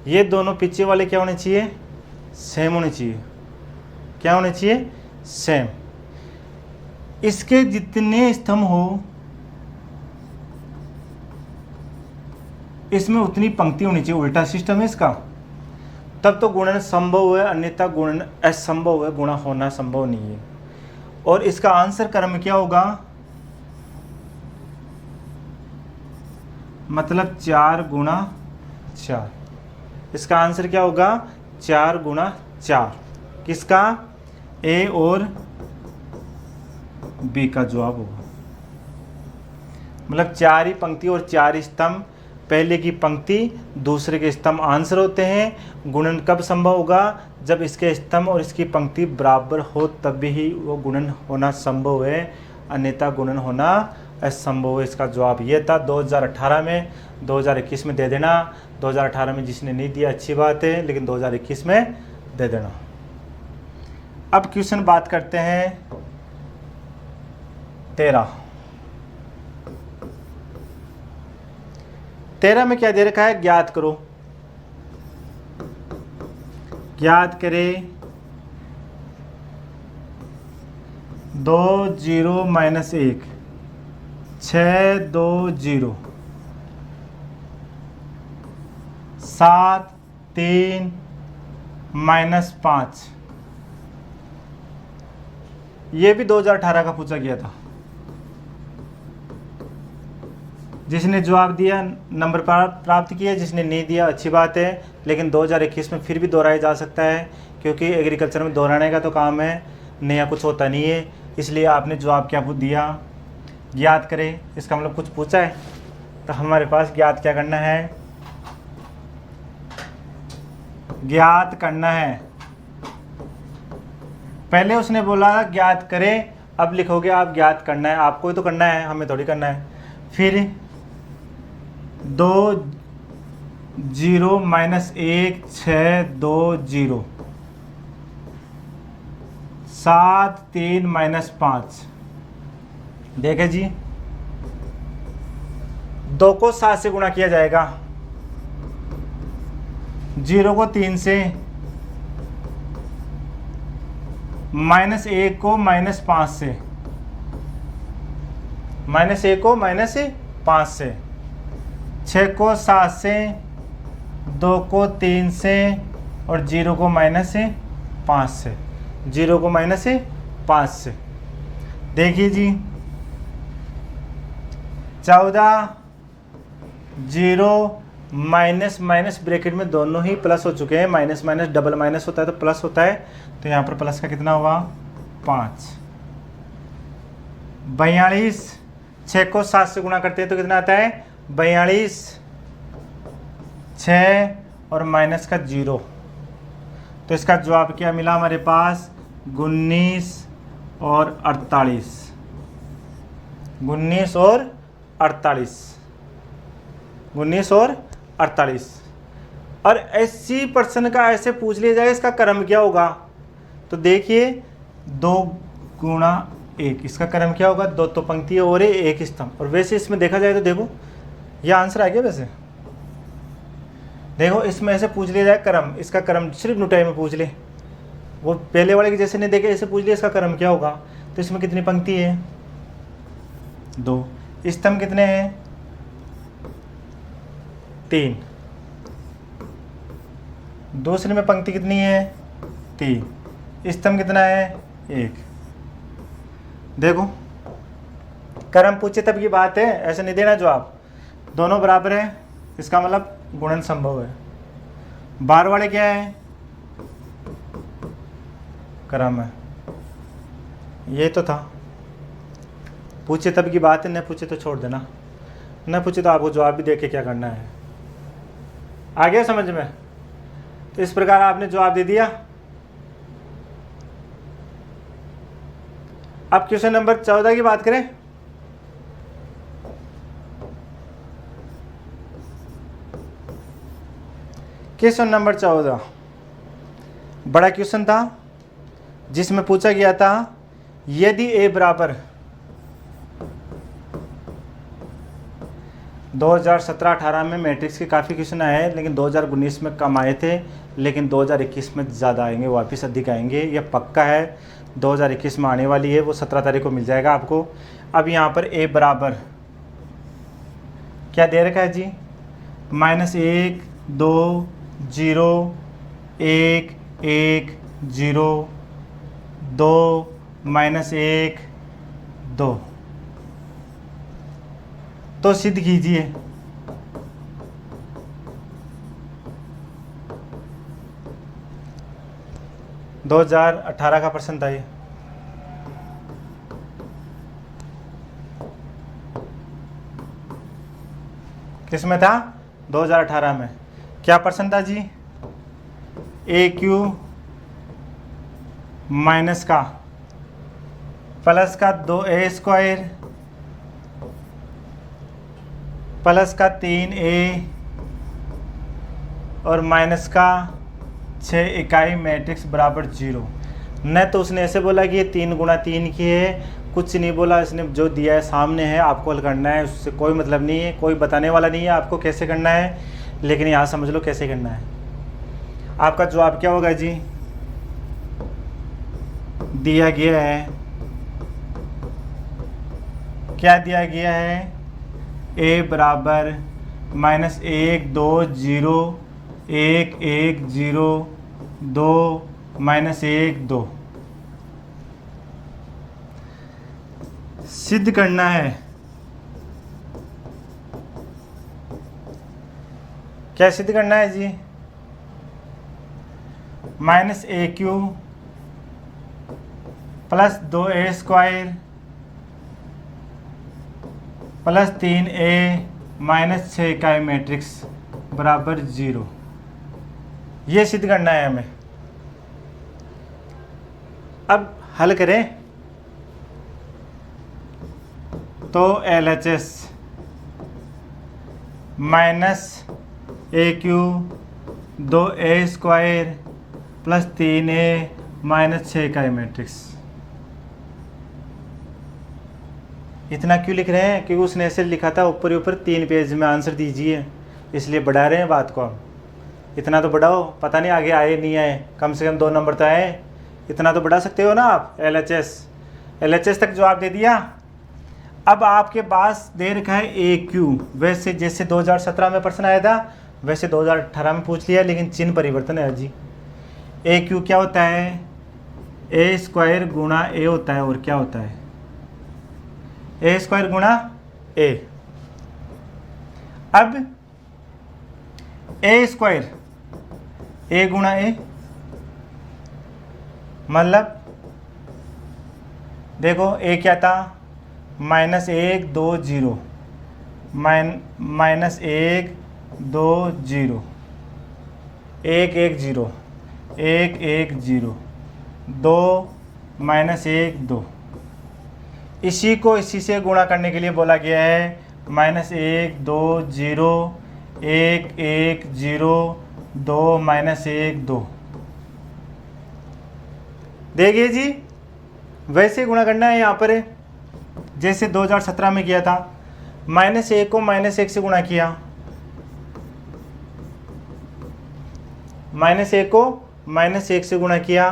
ये दोनों पीछे वाले क्या होने चाहिए, सेम होने चाहिए। क्या होने चाहिए, सेम। इसके जितने स्तंभ हो इसमें उतनी पंक्ति होनी चाहिए। उल्टा सिस्टम है इसका, तब तो गुणन संभव है, अन्यथा गुणन असंभव है, गुणा होना संभव नहीं है। और इसका आंसर क्रम क्या होगा, मतलब 4 गुणा 4। इसका आंसर क्या होगा, 4 गुणा 4। किसका, ए और बी का जवाब होगा। मतलब 4 ही पंक्ति और 4 स्तंभ, पहले की पंक्ति दूसरे के स्तंभ आंसर होते हैं। गुणन कब संभव होगा, जब इसके स्तंभ और इसकी पंक्ति बराबर हो, तभी ही वो गुणन होना संभव है, अन्यथा गुणन होना असंभव है। इसका जवाब ये था 2018 में। 2021 में दे देना। 2018 में जिसने नहीं दिया अच्छी बात है, लेकिन 2021 में दे देना। अब क्वेश्चन बात करते हैं 13 में क्या दे रखा है, ज्ञात करो। ज्ञात करें 2 0 -1 6 2 0 7 3 -5। ये भी 2018 का पूछा गया था। जिसने जवाब दिया नंबर प्राप्त किया, जिसने नहीं दिया अच्छी बात है, लेकिन 2021 में फिर भी दोहराया जा सकता है, क्योंकि एग्रीकल्चर में दोहराने का तो काम है, नया कुछ होता नहीं है। इसलिए आपने जवाब क्या दिया, ज्ञात करें, इसका मतलब कुछ पूछा है, तो हमारे पास ज्ञात क्या करना है, ज्ञात करना है। पहले उसने बोला ज्ञात करें, अब लिखोगे आप ज्ञात करना है, आपको ही तो करना है, हमें थोड़ी करना है। फिर 2 0 -1 6 2 0 7 3 -5। देखे जी, 2 को 7 से गुणा किया जाएगा, 0 को 3 से, -1 को -5 से, -1 को -5 से, 6 को 7 से, 2 को 3 से और 0 को -5 से, 0 को -5 से। देखिए जी, 14 0 माइनस माइनस ब्रैकेट में दोनों ही प्लस हो चुके हैं, माइनस माइनस डबल माइनस होता है तो प्लस होता है, तो यहाँ पर प्लस का कितना हुआ 5। 42, 6 को 7 से गुणा करते हैं तो कितना आता है 42, 6 और माइनस का 0, तो इसका जवाब क्या मिला हमारे पास 19 और 48, 19 और 48, 19 और 48। और 80% का ऐसे पूछ लिया जाए इसका क्रम क्या होगा, तो देखिए 2 गुणा 1, इसका क्रम क्या होगा, 2 तो पंक्ति और एक स्तंभ। और वैसे इसमें देखा जाए तो देखो ये आंसर आ गया। वैसे देखो इसमें ऐसे पूछ लिया जाए क्रम, इसका क्रम सिर्फ नुटाई में पूछ ले, वो पहले वाले के जैसे नहीं देखे, ऐसे पूछ लिया इसका क्रम क्या होगा, तो इसमें कितनी पंक्ति है 2, स्तंभ कितने हैं 3, दूसरे में पंक्ति कितनी है 3, स्तंभ कितना है 1। देखो क्रम पूछे तब की बात है, ऐसे नहीं देना जवाब, दोनों बराबर है इसका मतलब गुणन संभव है। बार वाले क्या है क्रम है, ये तो था, पूछे तब की बात है, न पूछे तो छोड़ देना, न पूछे तो आपको जवाब भी दे के क्या करना है। आ गया समझ में, तो इस प्रकार आपने जवाब दे दिया। अब क्वेश्चन नंबर 14 की बात करें। क्वेश्चन नंबर 14 बड़ा क्वेश्चन था जिसमें पूछा गया था यदि ए बराबर 2017-18 में मैट्रिक्स के काफ़ी क्वेश्चन आए हैं, लेकिन 2019 में कम आए थे, लेकिन 2021 में ज़्यादा आएंगे, वापस अधिक आएंगे, यह पक्का है। 2021 में आने वाली है, वो 17 तारीख को मिल जाएगा आपको। अब यहाँ पर ए बराबर क्या दे रखा है जी, -1 2 0 1 1 0 2 -1 2, तो सिद्ध कीजिए। दो 2018 का प्रश्न था ये। किस में था 2018 में, क्या प्रश्न था जी, AQ माइनस का प्लस का 2A² प्लस का 3A और माइनस का 6 इकाई मैट्रिक्स बराबर 0। न तो उसने ऐसे बोला कि ये 3 गुणा 3 की है, कुछ नहीं बोला, इसने जो दिया है सामने है, आपको हल करना है, उससे कोई मतलब नहीं है, कोई बताने वाला नहीं है आपको कैसे करना है, लेकिन यहाँ समझ लो कैसे करना है। आपका जवाब क्या होगा जी, दिया गया है, क्या दिया गया है, ए बराबर -1 2 0 1 1 0 2 -1 2 सिद्ध करना है। क्या सिद्ध करना है जी, -AQ plus 2A² plus 3A -6 इकाई मैट्रिक्स बराबर 0। ये सिद्ध करना है हमें। अब हल करें तो LHS -AQ 2A square plus 3A -6 इकाई मैट्रिक्स। इतना क्यों लिख रहे हैं? क्योंकि उसने ऐसे लिखा था ऊपर ही ऊपर 3 पेज में आंसर दीजिए, इसलिए बढ़ा रहे हैं बात को हम। इतना तो बढ़ाओ, पता नहीं आगे आए नहीं आए, कम से कम 2 नंबर तो आए, इतना तो बढ़ा सकते हो ना आप। LHS तक जवाब दे दिया। अब आपके पास दे रखा है AQ, वैसे जैसे 2017 में प्रश्न आया था वैसे 2018 में पूछ लिया, लेकिन चिन्ह परिवर्तन है जी। AQ क्या होता है? A स्क्वायर गुणा A होता है, और क्या होता है? A स्क्वायर गुणा A। अब A स्क्वायर A गुणा A, मतलब देखो A क्या था? -1 2 0 -1 2 0 1 1 0 1 1 0 2 -1 2। इसी को इसी से गुणा करने के लिए बोला गया है। -1 2 0 1 1 0 2 -1 2। देखिए जी, वैसे गुणा करना है यहाँ पर, जैसे 2017 में किया था। -1 को -1 से गुणा किया, -1 को -1 से गुणा किया,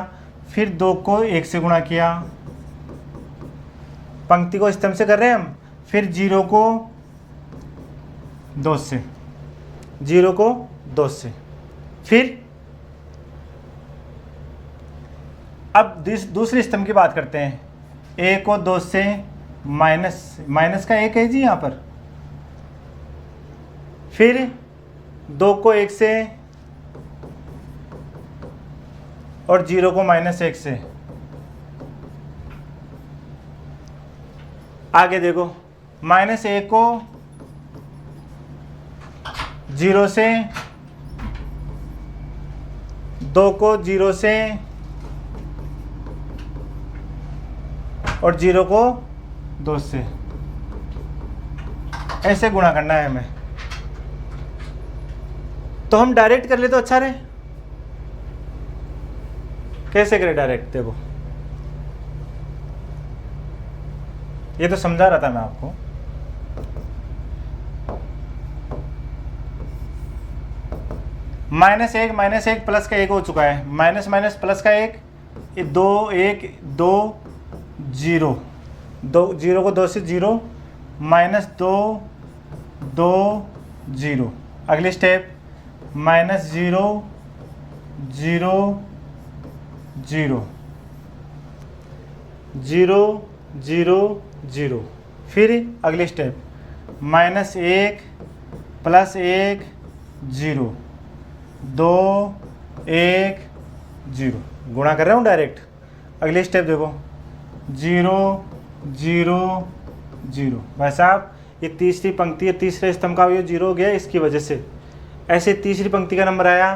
फिर 2 को 1 से गुणा किया, पंक्ति को स्तंभ से कर रहे हैं हम, फिर 0 को 2 से, 0 को 2 से, फिर अब दूसरे स्तंभ की बात करते हैं। A को 2 से माइनस का 1 है जी यहाँ पर, फिर 2 को 1 से और 0 को -1 से। आगे देखो, -1 को 0 से, 2 को 0 से और 0 को 2 से, ऐसे गुणा करना है हमें। तो हम डायरेक्ट कर ले तो अच्छा रहे। कैसे करें डायरेक्ट? देखो, ये तो समझा रहा था मैं आपको। -1 प्लस का 1 हो चुका है, माइनस माइनस प्लस का 1, 2 1 2 0 2 0 को 2 से 0 -2 2 0। अगली स्टेप -0 0 0 0 0 0। फिर अगली स्टेप -1 प्लस 1 0 2 1 0। गुणा कर रहा हूँ डायरेक्ट। अगली स्टेप देखो 0 0 0। भाई साहब, ये तीसरी पंक्ति है, तीसरे स्तंभ का ये 0 हो गया इसकी वजह से। ऐसे तीसरी पंक्ति का नंबर आया,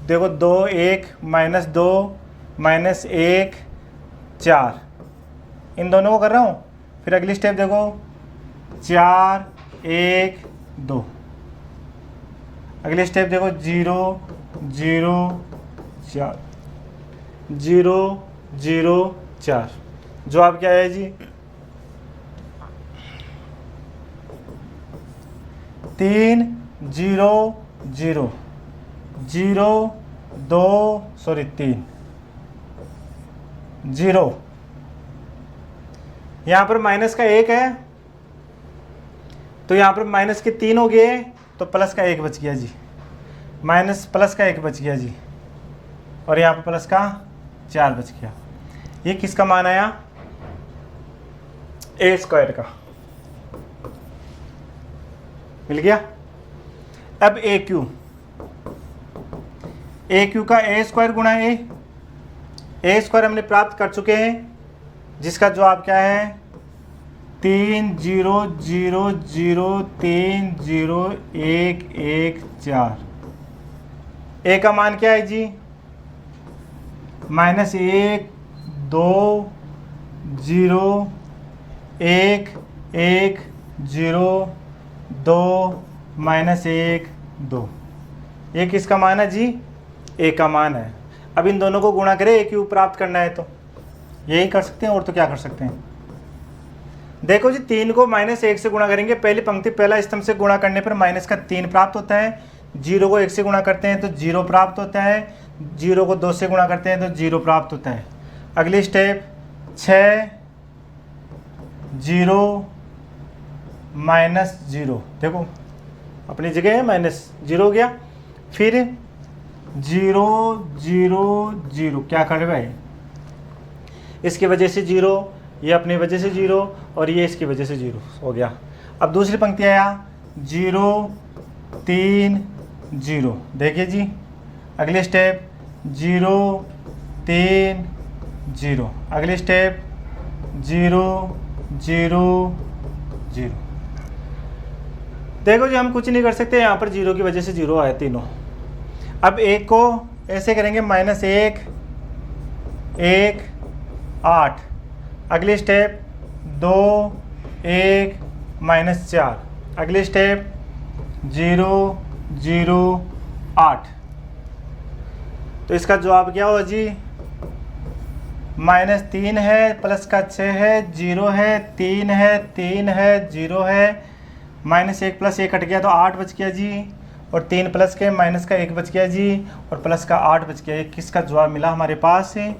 देखो 2 1 -2 -1 4, इन दोनों को कर रहा हूँ। फिर अगली स्टेप देखो 4 1 2। अगली स्टेप देखो 0 0 4 0 0 4। जवाब क्या है जी? 3 0 0 0 2 3 0। यहाँ पर माइनस का 1 है, तो यहाँ पर माइनस के 3 हो गए, तो प्लस का 1 बच गया जी। माइनस प्लस का 1 बच गया जी, और यहाँ पर प्लस का 4 बच गया। ये किसका मान आया? A स्क्वायर का। मिल गया। अब AQ का A स्क्वायर गुणा A स्क्वायर हमने प्राप्त कर चुके हैं, जिसका जवाब क्या है? 3000114। ए का मान क्या है जी? -1 2 0 1 1 0 2 -1 2। ये किसका मान है जी? ए का मान है। अब इन दोनों को गुणा करें, ए क्यूब प्राप्त करना है तो यही कर सकते हैं, और तो क्या कर सकते हैं। देखो जी, 3 को -1 से गुणा करेंगे, पहली पंक्ति पहला स्तंभ से गुणा करने पर -3 प्राप्त होता है। 0 को 1 से गुणा करते हैं तो 0 प्राप्त होता है। 0 को 2 से गुणा करते हैं तो 0 प्राप्त होता है। अगली स्टेप 6 0 -0, देखो अपनी जगह है, -0 हो गया। फिर 0 0 0, क्या कर रहे हैं? इसकी वजह से 0, ये अपनी वजह से 0, और ये इसकी वजह से 0 हो गया। अब दूसरी पंक्ति आया 0 3 0, देखिए जी। अगली स्टेप 0 3 0, अगली स्टेप 0 0 0। देखो जी, हम कुछ नहीं कर सकते, यहाँ पर 0 की वजह से 0 आए तीनों। अब एक को ऐसे करेंगे, -1 1 8। अगली स्टेप 2 1 -4। अगली स्टेप 0 0 8। तो इसका जवाब क्या हुआ जी? -3 है, प्लस का 6 है, 0 है, 3 है, 3 है, 0 है, -1 प्लस 1 कट गया तो 8 बच गया जी, और 3 प्लस के माइनस का 1 बच गया जी, और प्लस का 8 बच गया। किसका जवाब मिला हमारे पास है?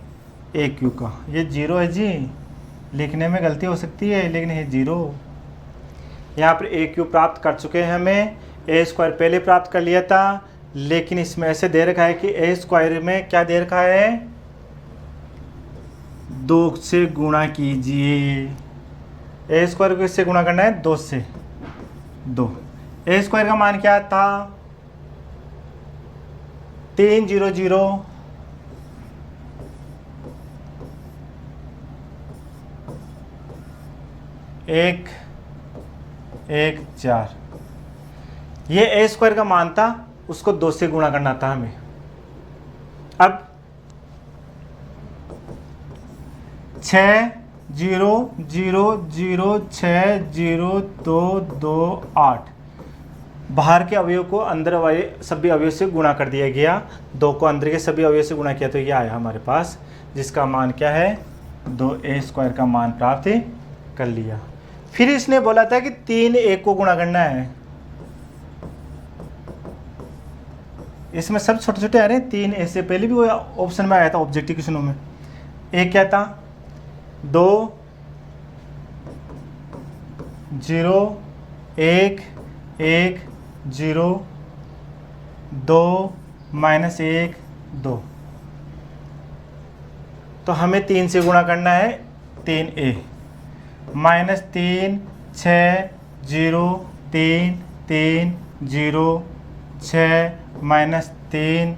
ए क्यू का। ये 0 है जी, लिखने में गलती हो सकती है, लेकिन ये 0। यहाँ पर ए क्यू प्राप्त कर चुके हैं। हमें ए स्क्वायर पहले प्राप्त कर लिया था, लेकिन इसमें ऐसे दे रखा है कि ए स्क्वायर में क्या दे रखा है? 2 से गुणा कीजिए। ए स्क्वायर को इससे गुणा करना है 2 से, 2। ए स्क्वायर का मान क्या था? 300 1 1 4। ये ए स्क्वायर का मान था, उसको 2 से गुणा करना था हमें। अब 6 0 0 0 6 0 2 2 8। बाहर के अवयव को अंदर वाले सभी अवयव से गुणा कर दिया गया। 2 को अंदर के सभी अवयव से गुणा किया तो ये आया हमारे पास, जिसका मान क्या है? 2a स्क्वायर का मान प्राप्त कर लिया। फिर इसने बोला था कि 3a को गुणा करना है। इसमें सब छोटे छोटे आ रहे हैं। 3a से पहले भी वो ऑप्शन में आया था, ऑब्जेक्टिव क्वेश्चनों में। एक क्या था? 2 0 1 1 0 2 -1 2। तो हमें 3 से गुणा करना है 3a। -3 6 0 3 3 0 6 -3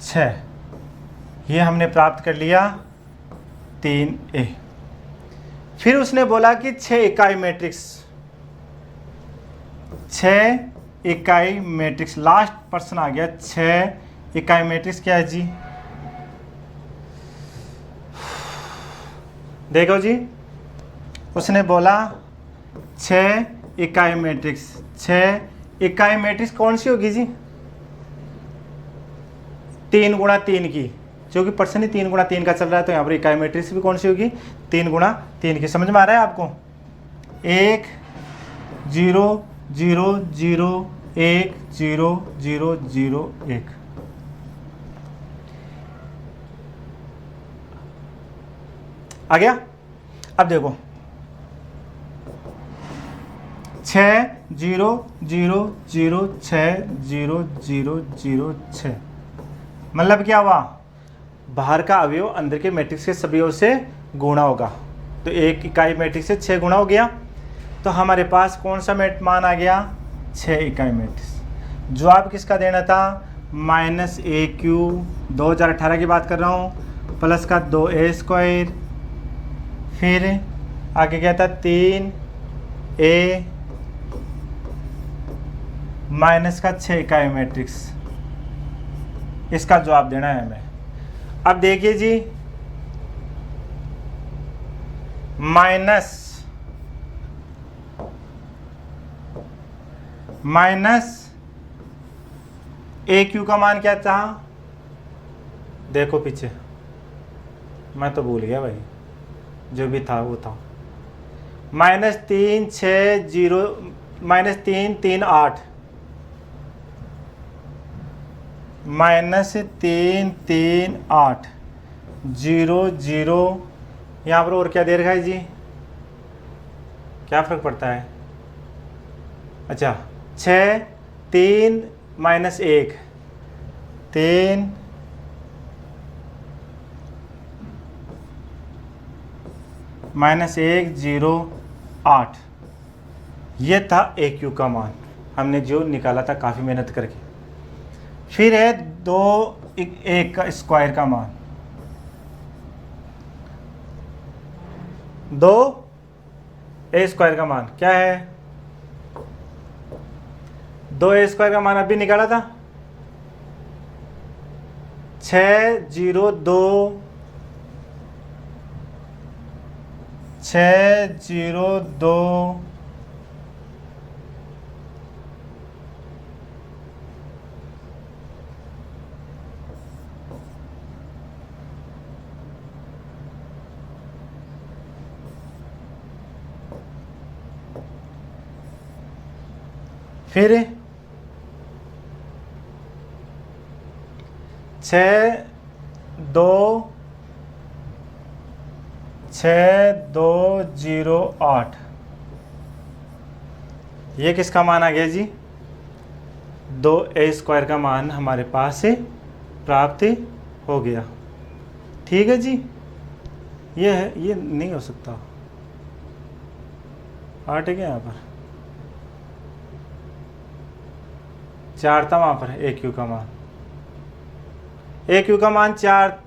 6। ये हमने प्राप्त कर लिया 3a। फिर उसने बोला कि 6 इकाई मैट्रिक्स, 6 इकाई मैट्रिक्स, लास्ट पर्सन आ गया। 6 इकाई मैट्रिक्स क्या है जी? देखो जी, उसने बोला 6 इकाई मैट्रिक्स। 6 इकाई मैट्रिक्स कौन सी होगी जी? 3 गुणा 3 की, क्योंकि पर्सन ही 3 गुणा 3 का चल रहा है, तो यहाँ पर इकाई मैट्रिक्स भी कौन सी होगी? 3 गुणा 3 की। समझ में आ रहा है आपको? 1 0 0 0 1 0 0 0 1। आ गया? अब देखो 6 0 0 0 6 0 0 0 6। मतलब क्या हुआ? बाहर का अवयव अंदर के मैट्रिक्स के सभी अवयव से गुणा होगा, तो एक इकाई मैट्रिक्स से 6 गुणा हो गया। तो हमारे पास कौन सा मान आ गया? 6 इकाई मैट्रिक्स। जवाब किसका देना था? -a⁴, 2018 की बात कर रहा हूँ, प्लस का 2a स्क्वायर, फिर आगे क्या था 3a माइनस का 6 का मैट्रिक्स, इसका जवाब देना है हमें। अब देखिए जी, माइनस ए क्यू का मान क्या था, देखो पीछे, मैं तो भूल गया भाई, जो भी था वो था -3 -3 8 0 0, यहाँ पर और क्या दे रखा है जी, क्या फ़र्क पड़ता है, अच्छा 6 3 -1 3 -1 0 8, ये था ए क्यू का मान, हमने जो निकाला था काफ़ी मेहनत करके। फिर है 2 1 का स्क्वायर का मान, 2 ए स्क्वायर का मान क्या है, 2 ए स्क्वायर का मान अभी निकाला था 6 0 2 6 0 2 फिर 6 2 0 8, ये किसका मान आ गया जी, 2 ए स्क्वायर का मान हमारे पास से प्राप्त हो गया। ठीक है जी, ये है, ये नहीं हो सकता, 8 है क्या यहाँ पर, 4 था वहाँ पर ए क्यू का मान, ए क्यू का मान 4,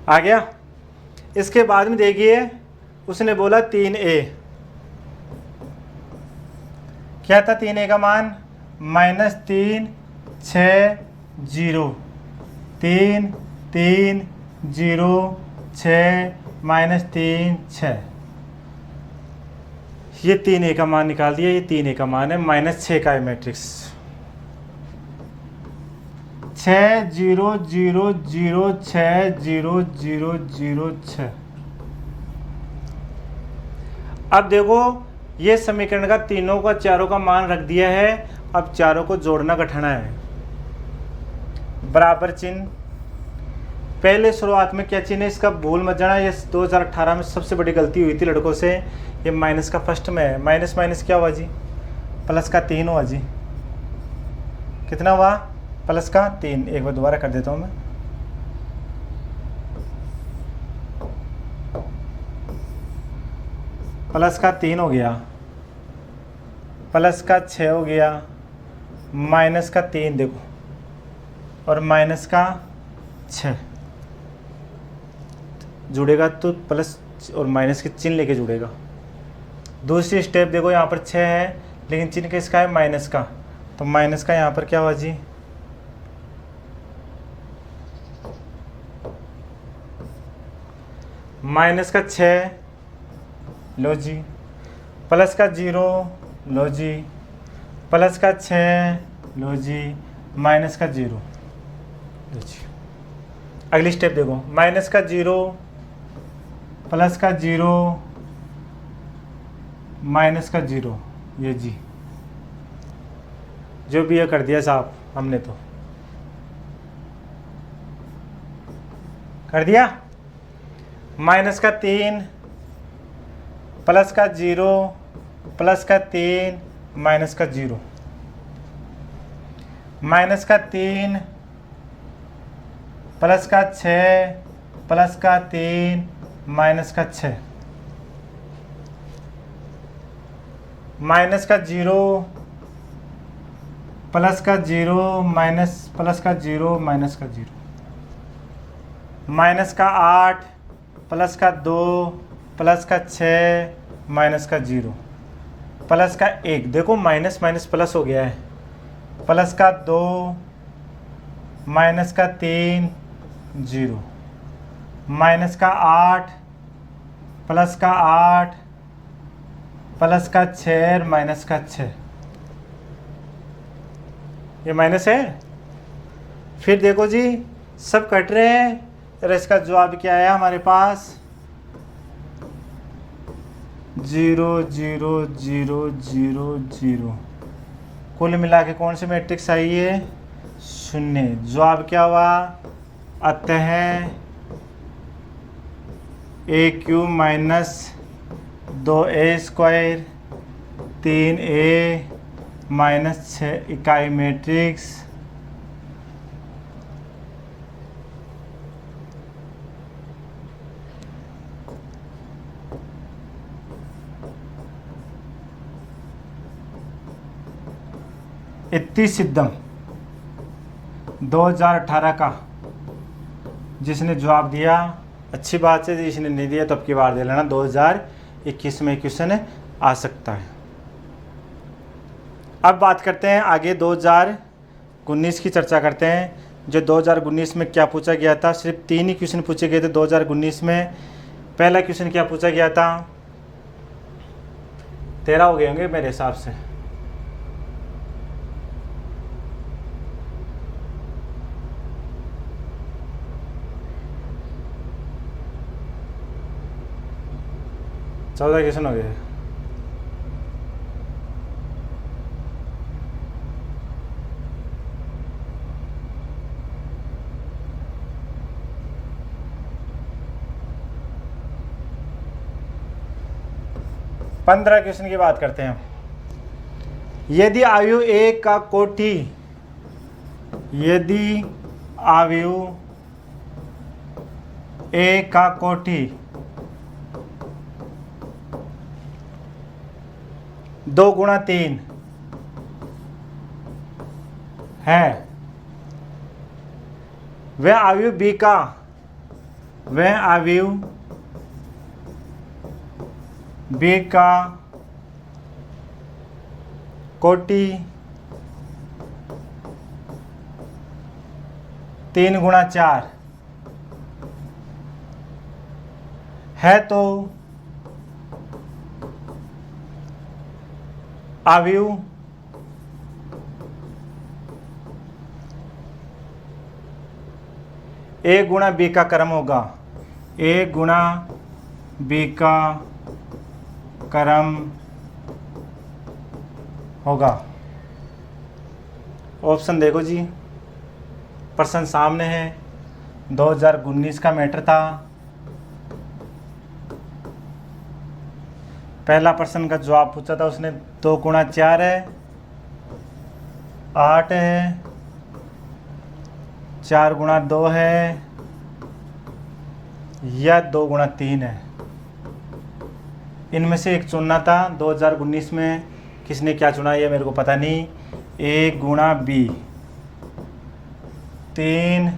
आ गया। इसके बाद में देखिए उसने बोला 3a, क्या था 3a का मान, -3 6 0 3 3 0 6 -3 6, ये 3a का मान निकाल दिया, ये 3a का मान है, -6 का है मैट्रिक्स, 6 0 0 0 6 0 0 0 6। अब देखो ये समीकरण का तीनों का चारों का मान रख दिया है, अब चारों को जोड़ना घटाना है, बराबर चिन्ह, पहले शुरुआत में क्या चिन्ह है इसका भूल मत जाना, ये 2018 में सबसे बड़ी गलती हुई थी लड़कों से, ये माइनस का फर्स्ट में है, माइनस माइनस क्या हुआ जी, प्लस का 3 हुआ जी, कितना हुआ, प्लस का 3, एक बार दोबारा कर देता हूँ मैं, प्लस का 3 हो गया, प्लस का 6 हो गया, माइनस का 3 देखो, और माइनस का 6 जुड़ेगा तो प्लस और माइनस के चिन्ह लेके जुड़ेगा। दूसरी स्टेप देखो, यहाँ पर 6 है लेकिन चिन्ह किसका है, माइनस का, तो माइनस का यहाँ पर क्या हुआ जी, माइनस का 6 लो जी, प्लस का 0 लो जी, प्लस का 6 लो जी, माइनस का 0 लो जी। अगली स्टेप देखो, माइनस का 0 प्लस का 0 माइनस का 0, ये जी जो भी ये कर दिया साहब हमने तो कर दिया, माइनस का 3 प्लस का 0 प्लस का 3 माइनस का 0, माइनस का 3 प्लस का 6 प्लस का 3 माइनस का 6 माइनस का 0 प्लस का 0 माइनस प्लस का 0 माइनस का 0 माइनस का 8 प्लस का 2 प्लस का 6 माइनस का 0 प्लस का 1, देखो माइनस माइनस प्लस हो गया है, प्लस का 2 माइनस का 3 0 माइनस का 8 प्लस का 8 प्लस का 6 माइनस का 6, ये माइनस है। फिर देखो जी सब कट रहे हैं और इसका जवाब क्या आया हमारे पास 0 0 0 0 0। कुल मिला के कौन सी मैट्रिक्स आई है, शून्य। जवाब क्या हुआ, अतः A cube minus 2a square 3a minus 6 इकाई मैट्रिक्स इतनी सिद्धम 2018 का। जिसने जवाब दिया अच्छी बात है, जिसने नहीं दिया तो अब की बार दे लेना, 2021 में क्वेश्चन आ सकता है। अब बात करते हैं आगे 2019 की चर्चा करते हैं। जो 2019 में क्या पूछा गया था, सिर्फ 3 ही क्वेश्चन पूछे गए थे 2019 में। पहला क्वेश्चन क्या पूछा गया था, 13 हो गए होंगे मेरे हिसाब से। चौदह क्वेश्चन हो गए। पंद्रह क्वेश्चन की बात करते हैं। यदि आयु एक का कोटि, यदि आयु एक का कोटि 2 गुणा 3 है, वह आयु बी का, वह आयु बी का कोटि 3 गुणा 4 है, तो आयु ए गुणा बी का क्रम होगा, ए गुणा बी का क्रम होगा। ऑप्शन देखो जी, प्रश्न सामने है, 2019 का मैटर था। पहला प्रश्न का जवाब पूछा था उसने, 2 गुणा 4 है, 8 है, 4 गुणा 2 है, या 2 गुणा 3 है। इनमें से एक चुनना था। 2019 में किसने क्या चुना ये मेरे को पता नहीं। ए गुणा बी 3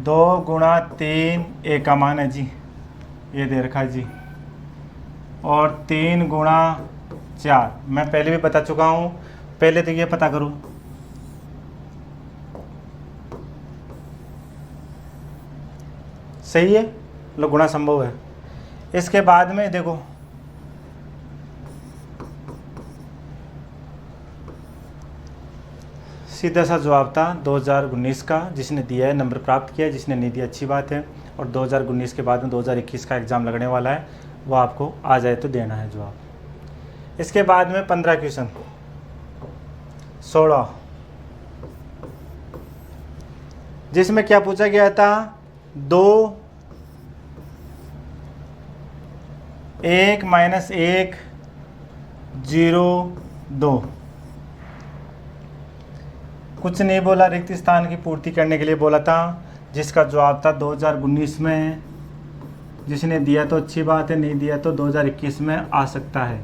2 गुणा 3 ए का मान है जी, ये दे रखा है जी, और 3 गुणा 4 मैं पहले भी बता चुका हूँ। पहले तो ये पता करूँ, सही है, लो गुणा संभव है। इसके बाद में देखो सीधा सा जवाब था 2019 का। जिसने दिया है नंबर प्राप्त किया है, जिसने नहीं दिया अच्छी बात है। और 2019 के बाद में 2021 का एग्ज़ाम लगने वाला है, वो आपको आ जाए तो देना है जवाब। इसके बाद में 15 क्वेश्चन 16, जिसमें क्या पूछा गया था, 2 1 - 1 0 2। कुछ नहीं बोला, रिक्त स्थान की पूर्ति करने के लिए बोला था, जिसका जवाब था 2019 में। जिसने दिया तो अच्छी बात है, नहीं दिया तो 2021 में आ सकता है।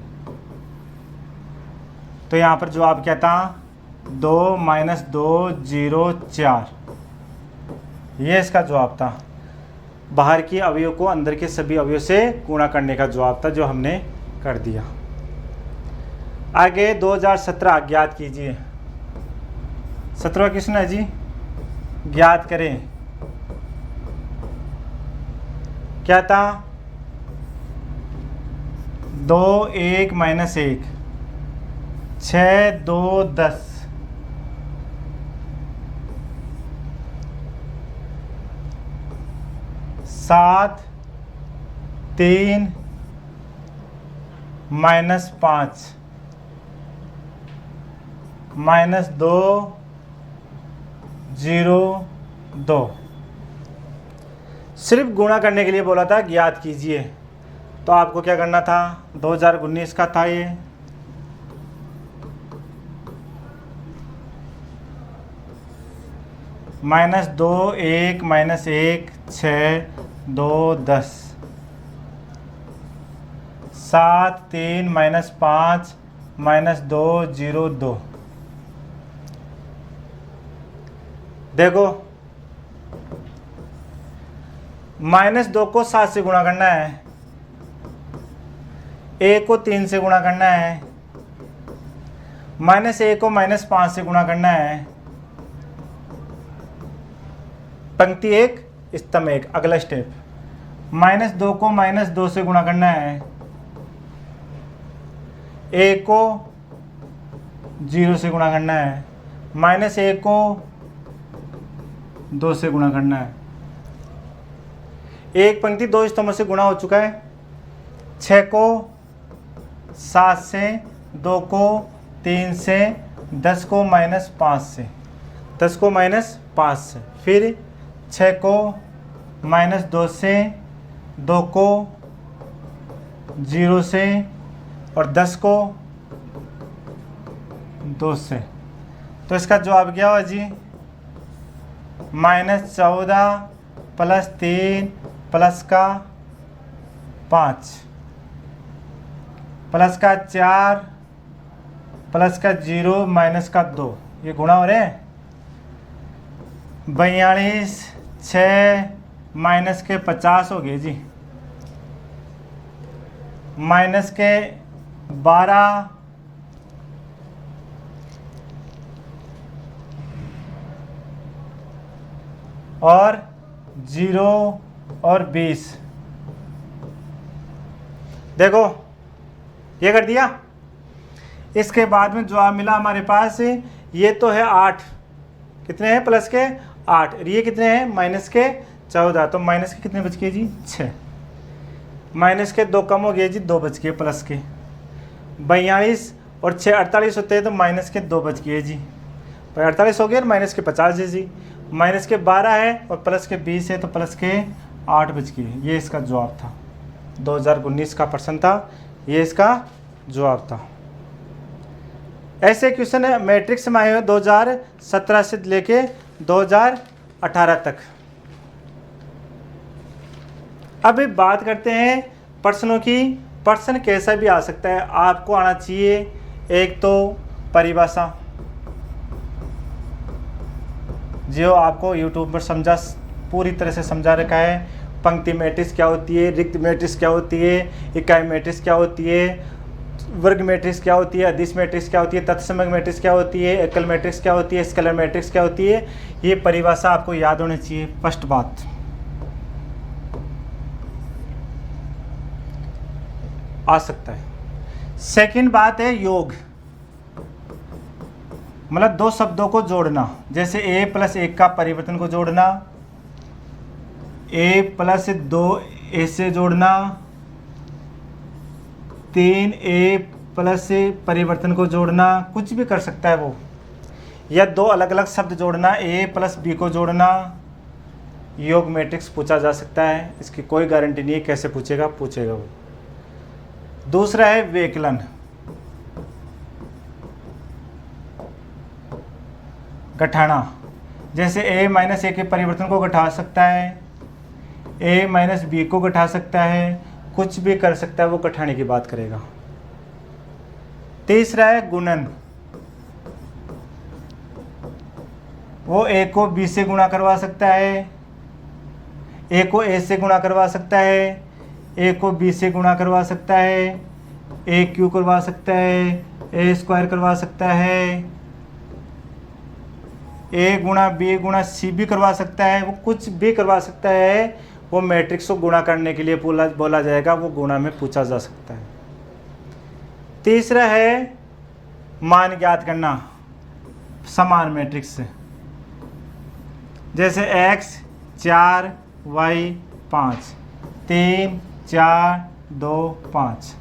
तो यहाँ पर जवाब क्या था, 2 - 2 0 4। ये इसका जवाब था। बाहर की अवयव को अंदर के सभी अवयव से गुणा करने का जवाब था, जो हमने कर दिया। आगे 2017 ज्ञात कीजिए। 17वां क्वेश्चन है जी, ज्ञात करें। क्या था, 2 1 - 1 6 2 10 7 3 - 5 -2 0 2। सिर्फ गुणा करने के लिए बोला था, ज्ञात कीजिए। तो आपको क्या करना था, 2019 का था ये, -2 1 - 1 6 2 10 7 3 - 5 -2 0 2। देखो, -2 को 7 से गुणा करना है, 1 को 3 से गुणा करना है, -1 को -5 से गुणा करना है। पंक्ति 1 स्तंभ 1, अगला स्टेप। -2 को -2 से गुणा करना है, 1 को 0 से गुणा करना है, -1 को 2 से गुणा करना है। एक पंक्ति 2 स्तंभों से गुणा हो चुका है। 6 को 7 से, 2 को 3 से, 10 को -5 से, 10 को -5 से, फिर 6 को -2 से, 2 को 0 से और 10 को 2 से। तो इसका जवाब क्या हुआ जी, -14 + 3 प्लस का 5 प्लस का 4 प्लस का 0 माइनस का 2। ये गुणा हो रहे हैं। 42 6 माइनस के 50 हो गए जी, माइनस के 12 और 0 और 20। देखो ये कर दिया। इसके बाद में जवाब मिला हमारे पास, ये तो है 8, कितने हैं प्लस के 8, और ये कितने हैं माइनस के 14। तो माइनस के कितने बच गए जी 6, माइनस के 2 कम हो गए जी, 2 बच गए प्लस के। 42 और 6 48 होते हैं, तो माइनस के 2 बच गए जी, 48 हो गए और माइनस के 50 है जी। माइनस के 12 है और प्लस के 20 है, तो प्लस के 8 बच गए। ये इसका जवाब था, 2019 का प्रश्न था, ये इसका जवाब था। ऐसे क्वेश्चन है मैट्रिक्स में आए हुए 2017 से लेके 2018 तक। अभी बात करते हैं प्रश्नों की। प्रश्न कैसा भी आ सकता है, आपको आना चाहिए एक तो परिभाषा, जो आपको यूट्यूब पर पूरी तरह से समझा रखा है। पंक्ति मैट्रिक्स क्या होती है, रिक्त मैट्रिक्स क्या होती है, इकाई मैट्रिक्स क्या होती है, वर्ग मैट्रिक्स क्या होती है, अदिश मैट्रिक्स क्या होती है, तत्समक मैट्रिक्स क्या होती है, एकल मैट्रिक्स क्या होती है, स्केलर मैट्रिक्स क्या होती है। ये परिभाषा आपको याद होनी चाहिए। फर्स्ट बात। आ सकता है। सेकंड बात है योग, मतलब 2 शब्दों को जोड़ना, जैसे a + 1 का परिवर्तन को जोड़ना, a + 2a से जोड़ना, 3a + परिवर्तन को जोड़ना, कुछ भी कर सकता है वो, या 2 अलग अलग शब्द जोड़ना, a + b को जोड़ना। योग मैट्रिक्स पूछा जा सकता है, इसकी कोई गारंटी नहीं है कैसे पूछेगा वो। दूसरा है व्यकलन। घटाना, जैसे a माइनस ए के परिवर्तन को घटा सकता है, a माइनस बी को घटा सकता है, कुछ भी कर सकता है, वो घटाने की बात करेगा। तीसरा है गुणन, वो a को b से गुणा करवा सकता है, a को a से गुणा करवा सकता है, a को b से गुणा करवा सकता है, a क्यू करवा सकता है, a स्क्वायर करवा सकता है, a गुणा b गुणा c भी करवा सकता है, वो कुछ भी करवा सकता है, वो मैट्रिक्स को गुणा करने के लिए बोला जाएगा, वो गुणा में पूछा जा सकता है। तीसरा है मान ज्ञात करना समान मैट्रिक्स से, जैसे x 4 y 5 3 4 2 5,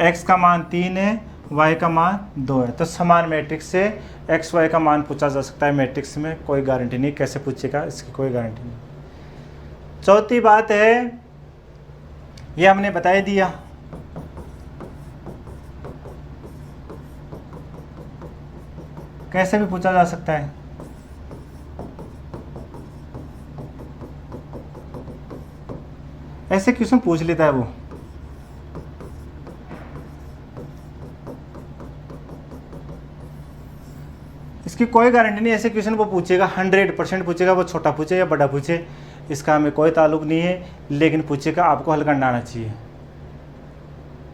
x का मान 3 है, y का मान 2 है, तो समान मैट्रिक्स से x y का मान पूछा जा सकता है। मैट्रिक्स में कोई गारंटी नहीं, कैसे पूछेगा इसकी कोई गारंटी नहीं। चौथी बात है, ये हमने बता ही दिया, कैसे भी पूछा जा सकता है। ऐसे क्वेश्चन पूछ लेता है वो। इसकी कोई गारंटी नहीं, ऐसे क्वेश्चन वो पूछेगा, 100% पूछेगा, वो छोटा पूछे या बड़ा पूछे इसका हमें कोई ताल्लुक नहीं है, लेकिन पूछेगा, आपको हल करना आना चाहिए।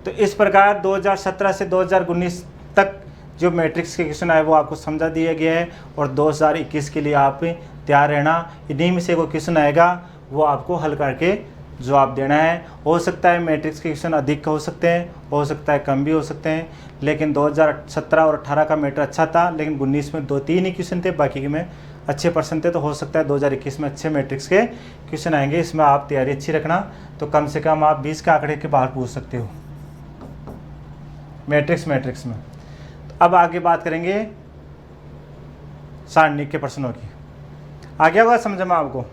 तो इस प्रकार 2017 से 2019 तक जो मैट्रिक्स के क्वेश्चन आए वो आपको समझा दिया गया है, और 2021 के लिए आप तैयार रहना। इन्हीं में से कोई क्वेश्चन आएगा वो आपको हल करके जवाब देना है। हो सकता है मैट्रिक्स के क्वेश्चन अधिक हो सकते हैं, हो सकता है कम भी हो सकते हैं, लेकिन 2017 और 18 का मैटर अच्छा था, लेकिन 19 में 2-3 ही क्वेश्चन थे, बाकी में अच्छे परसेंट थे, तो हो सकता है 2021 में अच्छे मैट्रिक्स के क्वेश्चन आएंगे। इसमें आप तैयारी अच्छी रखना, तो कम से कम आप 20 के आंकड़े के बाहर पूछ सकते हो मैट्रिक्स में। तो अब आगे बात करेंगे सारणिक के प्रश्नों की। आ गया होगा समझ में आपको?